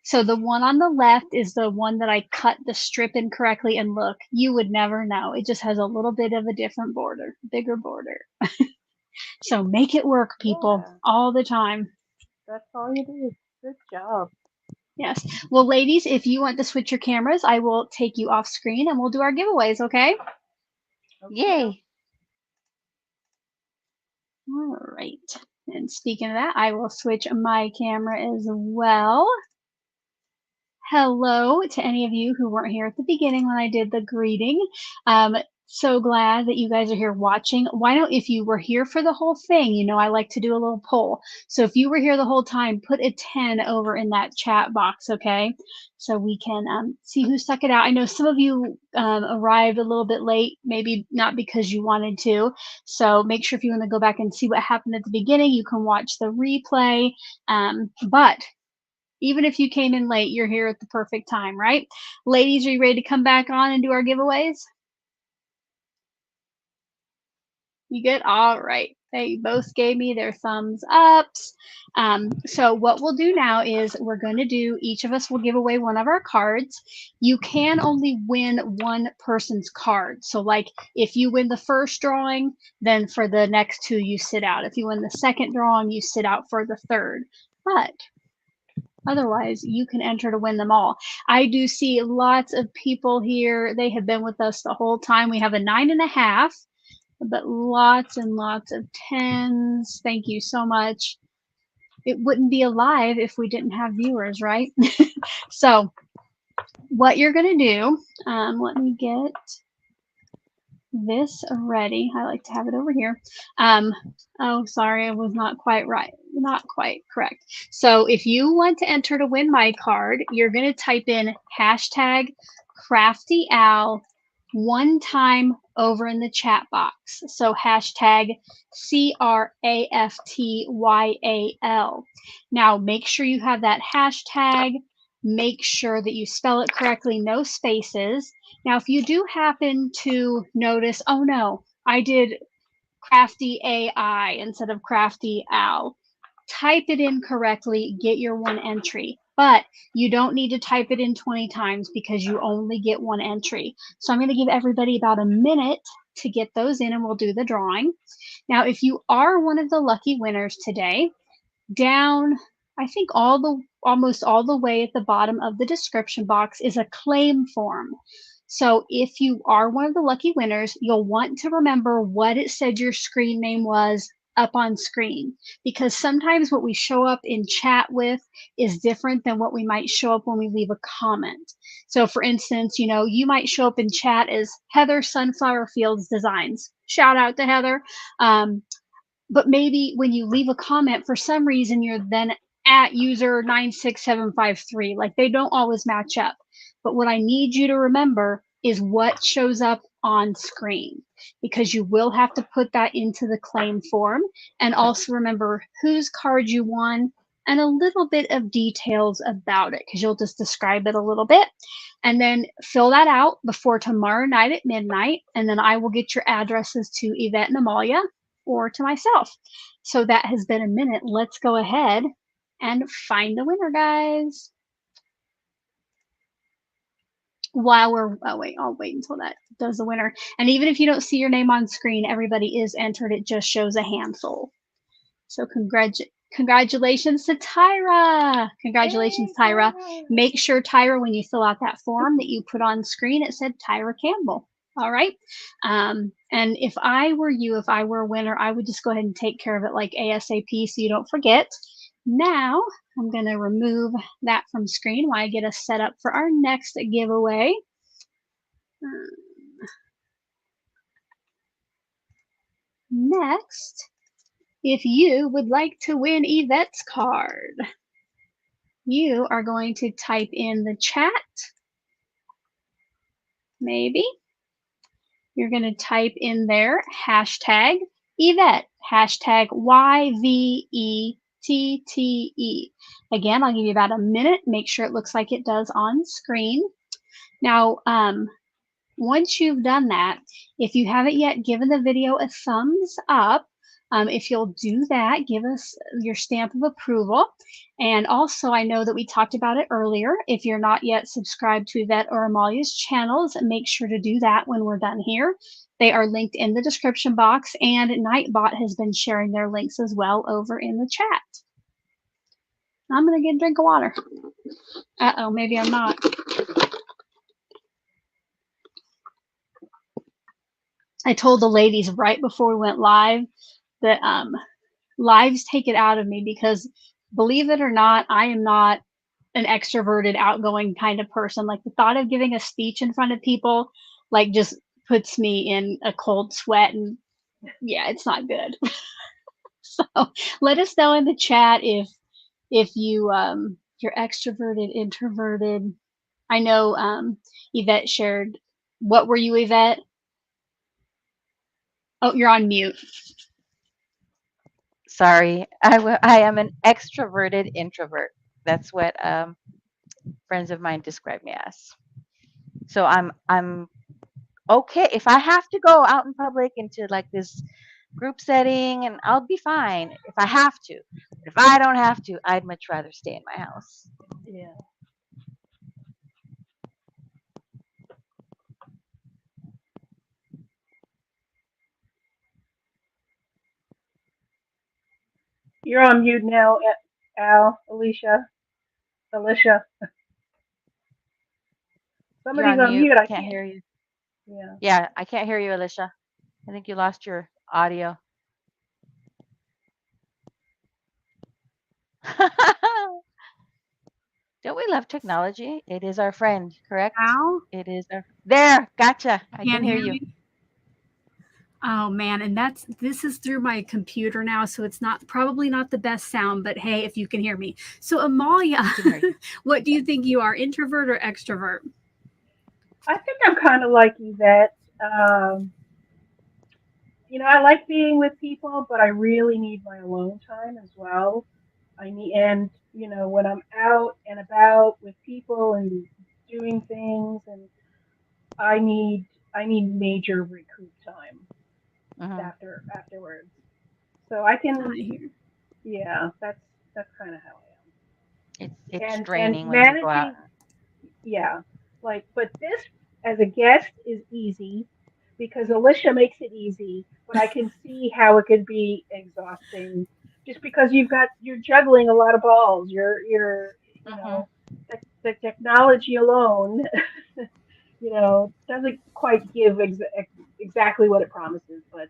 So the one on the left is the one that I cut the strip incorrectly, and look, you would never know. It just has a little bit of a different border, bigger border. So make it work, people, all the time. That's all you do. Good job. Yes. Well, ladies, if you want to switch your cameras, I will take you off screen and we'll do our giveaways, okay? Yay. All right. And speaking of that, I will switch my camera as well. Hello to any of you who weren't here at the beginning when I did the greeting. So glad that you guys are here watching. Why don't, if you were here for the whole thing, I like to do a little poll. So if you were here the whole time, put a 10 over in that chat box, okay? So we can see who stuck it out. I know some of you arrived a little bit late, maybe not because you wanted to. So make sure if you want to go back and see what happened at the beginning, you can watch the replay. But even if you came in late, you're here at the perfect time, right? Ladies, are you ready to come back on and do our giveaways? You good? All right. They both gave me their thumbs ups. So what we'll do now is we're going to do, each of us will give away one of our cards. You can only win one person's card. So like if you win the first drawing, then for the next two, you sit out. If you win the second drawing, you sit out for the third. But otherwise, you can enter to win them all. I do see lots of people here. They have been with us the whole time. We have a 9.5, but lots and lots of tens. Thank you so much. It wouldn't be alive if we didn't have viewers, right? So what you're going to do, let me get this ready. I like to have it over here. Oh, sorry, I was not quite right. Not quite correct. So if you want to enter to win my card, you're going to type in hashtag CraftyAl one time over in the chat box. So hashtag CRAFTYAL. Now make sure you have that hashtag. Make sure that you spell it correctly, no spaces. Now, if you do happen to notice, oh no, I did Crafty AI instead of Crafty Owl, type it in correctly, get your one entry. But you don't need to type it in 20 times because you only get one entry. So I'm going to give everybody about a minute to get those in and we'll do the drawing. Now, if you are one of the lucky winners today, down, I think almost all the way at the bottom of the description box is a claim form. So if you are one of the lucky winners, you'll want to remember what it said your screen name was up on screen, because sometimes what we show up in chat with is different than what we might show up when we leave a comment. So for instance, you might show up in chat as Heather Sunflower Fields Designs. Shout out to Heather. But maybe when you leave a comment, for some reason, you're then at user 96753. Like they don't always match up. But what I need you to remember is what shows up on screen, because you will have to put that into the claim form, and also remember whose card you won and a little bit of details about it, because you'll just describe it a little bit, and then fill that out before tomorrow night at midnight. And then I will get your addresses to Yvette and Amalia, or to myself. So that has been a minute. Let's go ahead and find the winner, guys. I'll wait until that does the winner. And even if you don't see your name on screen, everybody is entered. It just shows a handful. So congratulations to Tyra. Congratulations, Tyra. Make sure, Tyra, when you fill out that form that you put on screen, it said Tyra Campbell. All right. And if I were you, if I were a winner, I would just go ahead and take care of it like ASAP so you don't forget. Now I'm going to remove that from screen while I get us set up for our next giveaway. Next, if you would like to win Yvette's card, you are going to type in the chat. Maybe you're going to type in there hashtag Yvette, hashtag YVETTE. Again, I'll give you about a minute. Make sure it looks like it does on screen. Now, once you've done that, if you haven't yet given the video a thumbs up, if you'll do that, give us your stamp of approval. And also, I know that we talked about it earlier. If you're not yet subscribed to Yvette or Amalia's channels, make sure to do that when we're done here. They are linked in the description box, and Nightbot has been sharing their links as well over in the chat. I'm going to get a drink of water. Uh-oh, maybe I'm not. I told the ladies right before we went live that lives take it out of me, because believe it or not, I am not an extroverted, outgoing kind of person. Like the thought of giving a speech in front of people, like just puts me in a cold sweat, and yeah, it's not good. So let us know in the chat if you're extroverted, introverted. I know Yvette shared. What were you, Yvette? Oh, you're on mute. Sorry, I am an extroverted introvert. That's what friends of mine describe me as. So I'm okay if I have to go out in public into like this group setting, and I'll be fine if I have to. But if I don't have to, I'd much rather stay in my house. Yeah. You're on mute now, Al, Alicia. You're Somebody's on on mute. mute. I I can't can't. hear you. Yeah. Yeah, I can't hear you, Alicia. I think you lost your audio. Don't we love technology? It is our friend, correct? Al, It is our. There, gotcha. I can can't hear hear you. me. Oh man, and this is through my computer now, so it's not probably not the best sound, but hey, if you can hear me. So Amalia, I can hear you. what do you think you are, introvert or extrovert? I think I'm kind of like Yvette. I like being with people, but I really need my alone time as well. And when I'm out and about with people and doing things, and I need I need major recoup time Hmm. afterwards. So I I can, hear. yeah, that's kind of how It's I am. And draining when you go out. managing, yeah, but this as a guest is easy because Alicia makes it easy, but I can see how it could be exhausting just because you're juggling a lot of balls. You're you Hmm. know the technology alone doesn't quite give exactly what it promises, but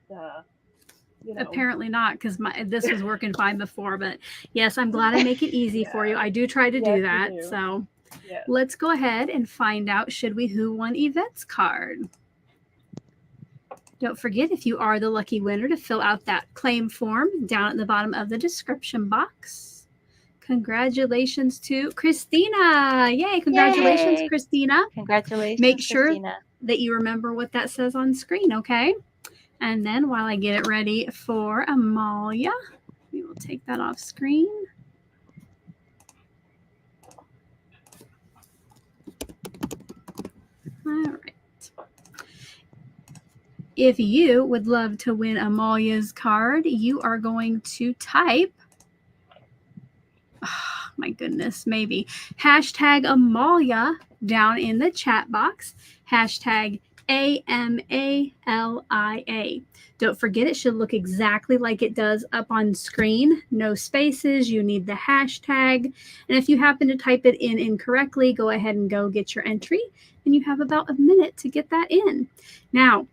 you know, Apparently not, because my this was working fine before. But yes, I'm glad I make it easy for you. yeah, I do try to yes, do you that. do. So Yes. let's go ahead and find out, should we, who won Yvette's card. Don't forget, if you are the lucky winner, to fill out that claim form down at the bottom of the description box. Congratulations to Christina. Yay, congratulations, Yay! Christina. Make Congratulations, sure Christina. that you remember what that says on screen, okay? And then while I get it ready for Amalia, we will take that off screen. All right. If you would love to win Amalia's card, you are going to type, oh, my goodness, maybe hashtag Amalia down in the chat box, hashtag AMALIA. Don't forget, it should look exactly like it does up on screen. No spaces. You need the hashtag. And if you happen to type it in incorrectly, go ahead and go get your entry. And you have about a minute to get that in. Now,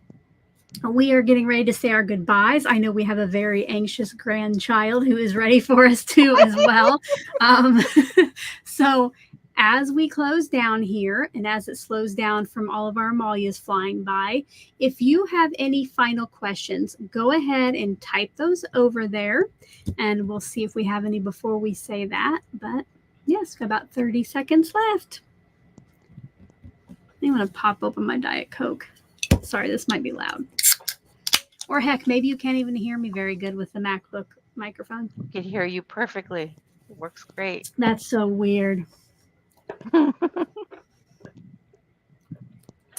we are getting ready to say our goodbyes. I know we have a very anxious grandchild who is ready for us too as well. Um, so as we close down here, and as it slows down from all of our Amalias flying by, if you have any final questions, go ahead and type those over there, and we'll see if we have any before we say that. But yes, about 30 seconds left. I want to pop open my Diet Coke. Sorry, this might be loud. Or heck, maybe you can't even hear me very good with the MacBook microphone. I can hear you perfectly. It works great. That's so weird.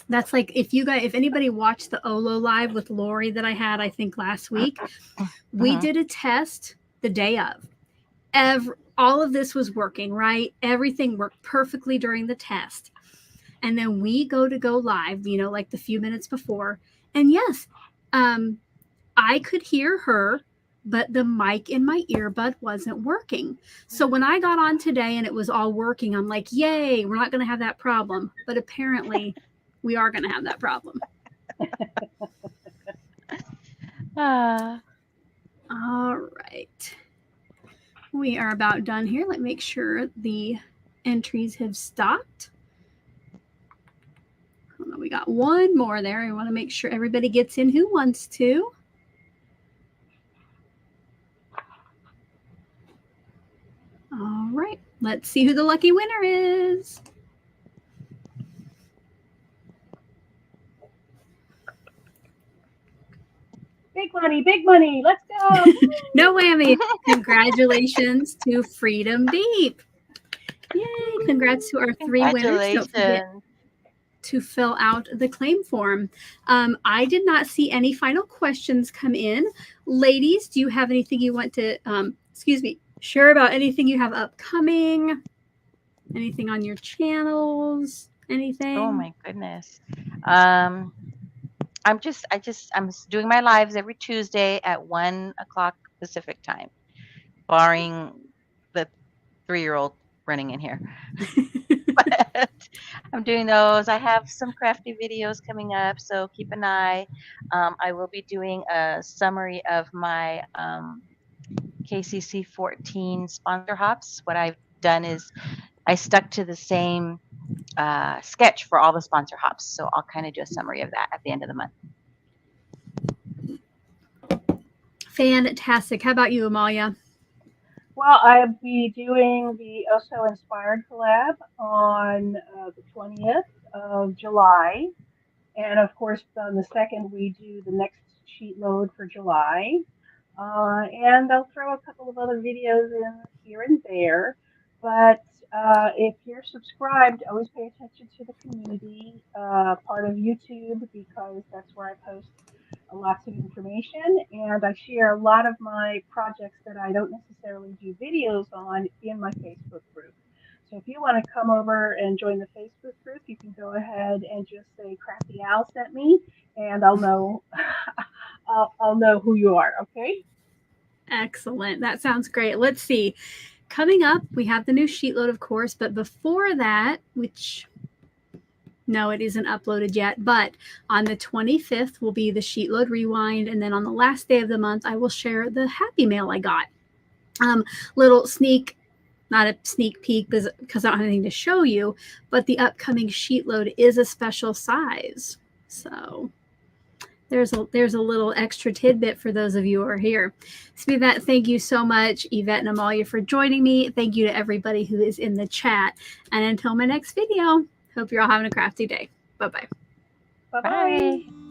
That's like if anybody watched the Olo live with Lori that I had, I think last week, we Mhm. did a test the day of. All of this was working, right? Everything worked perfectly during the test. And then we go live, like the few minutes before. And yes, I could hear her, but the mic in my earbud wasn't working. So when I got on today and it was all working, I'm like, yay, we're not going to have that problem. But apparently, we are going to have that problem. Ah, All right. We are about done here. Let me make sure the entries have stopped. Hold on, we got one more there. I want to make sure everybody gets in who wants to. All right. Let's see who the lucky winner is. Big money, big money. Let's go. No whammy. Congratulations to Freedom Deep. Yay. Congrats to our 3 winners. Don't forget, congratulations. to fill out the claim form. I did not see any final questions come in. Ladies, do you have anything you want to, share about anything you have upcoming? Anything on your channels? Oh Anything? my goodness. Um, I'm doing my lives every Tuesday at 1 o'clock Pacific time, barring the 3-year-old running in here. But I'm doing those. I have some crafty videos coming up, so keep an eye. I will be doing a summary of my KCC 14 sponsor hops. What I've done is I stuck to the same sketch for all the sponsor hops, so I'll kind of do a summary of that at the end of the month. Fantastic. How about you, Amalia? Well, I'll be doing the Also Inspired collab on the 20th of July. And of course, on the 2nd, we do the next sheet load for July. And I'll throw a couple of other videos in here and there. But if you're subscribed, always pay attention to the community part of YouTube because that's where I post lots of information. And I share a lot of my projects that I don't necessarily do videos on in my Facebook group. So if you want to come over and join the Facebook group, you can go ahead and just say Crafty Al sent me, and I'll know I'll know who you are. Okay. Excellent. That sounds great. Let's see. Coming up, we have the new sheet load, of course, but before that, which no, it isn't uploaded yet, but on the 25th will be the sheet load rewind, and then on the last day of the month, I will share the happy mail I got. Little sneak, not a sneak peek because I don't have anything to show you, but the upcoming sheet load is a special size. So there's a little extra tidbit for those of you who are here. So with that, thank you so much, Yvette and Amalia, for joining me. Thank you to everybody who is in the chat. And until my next video, hope you're all having a crafty day. Bye-bye. Bye bye. Bye.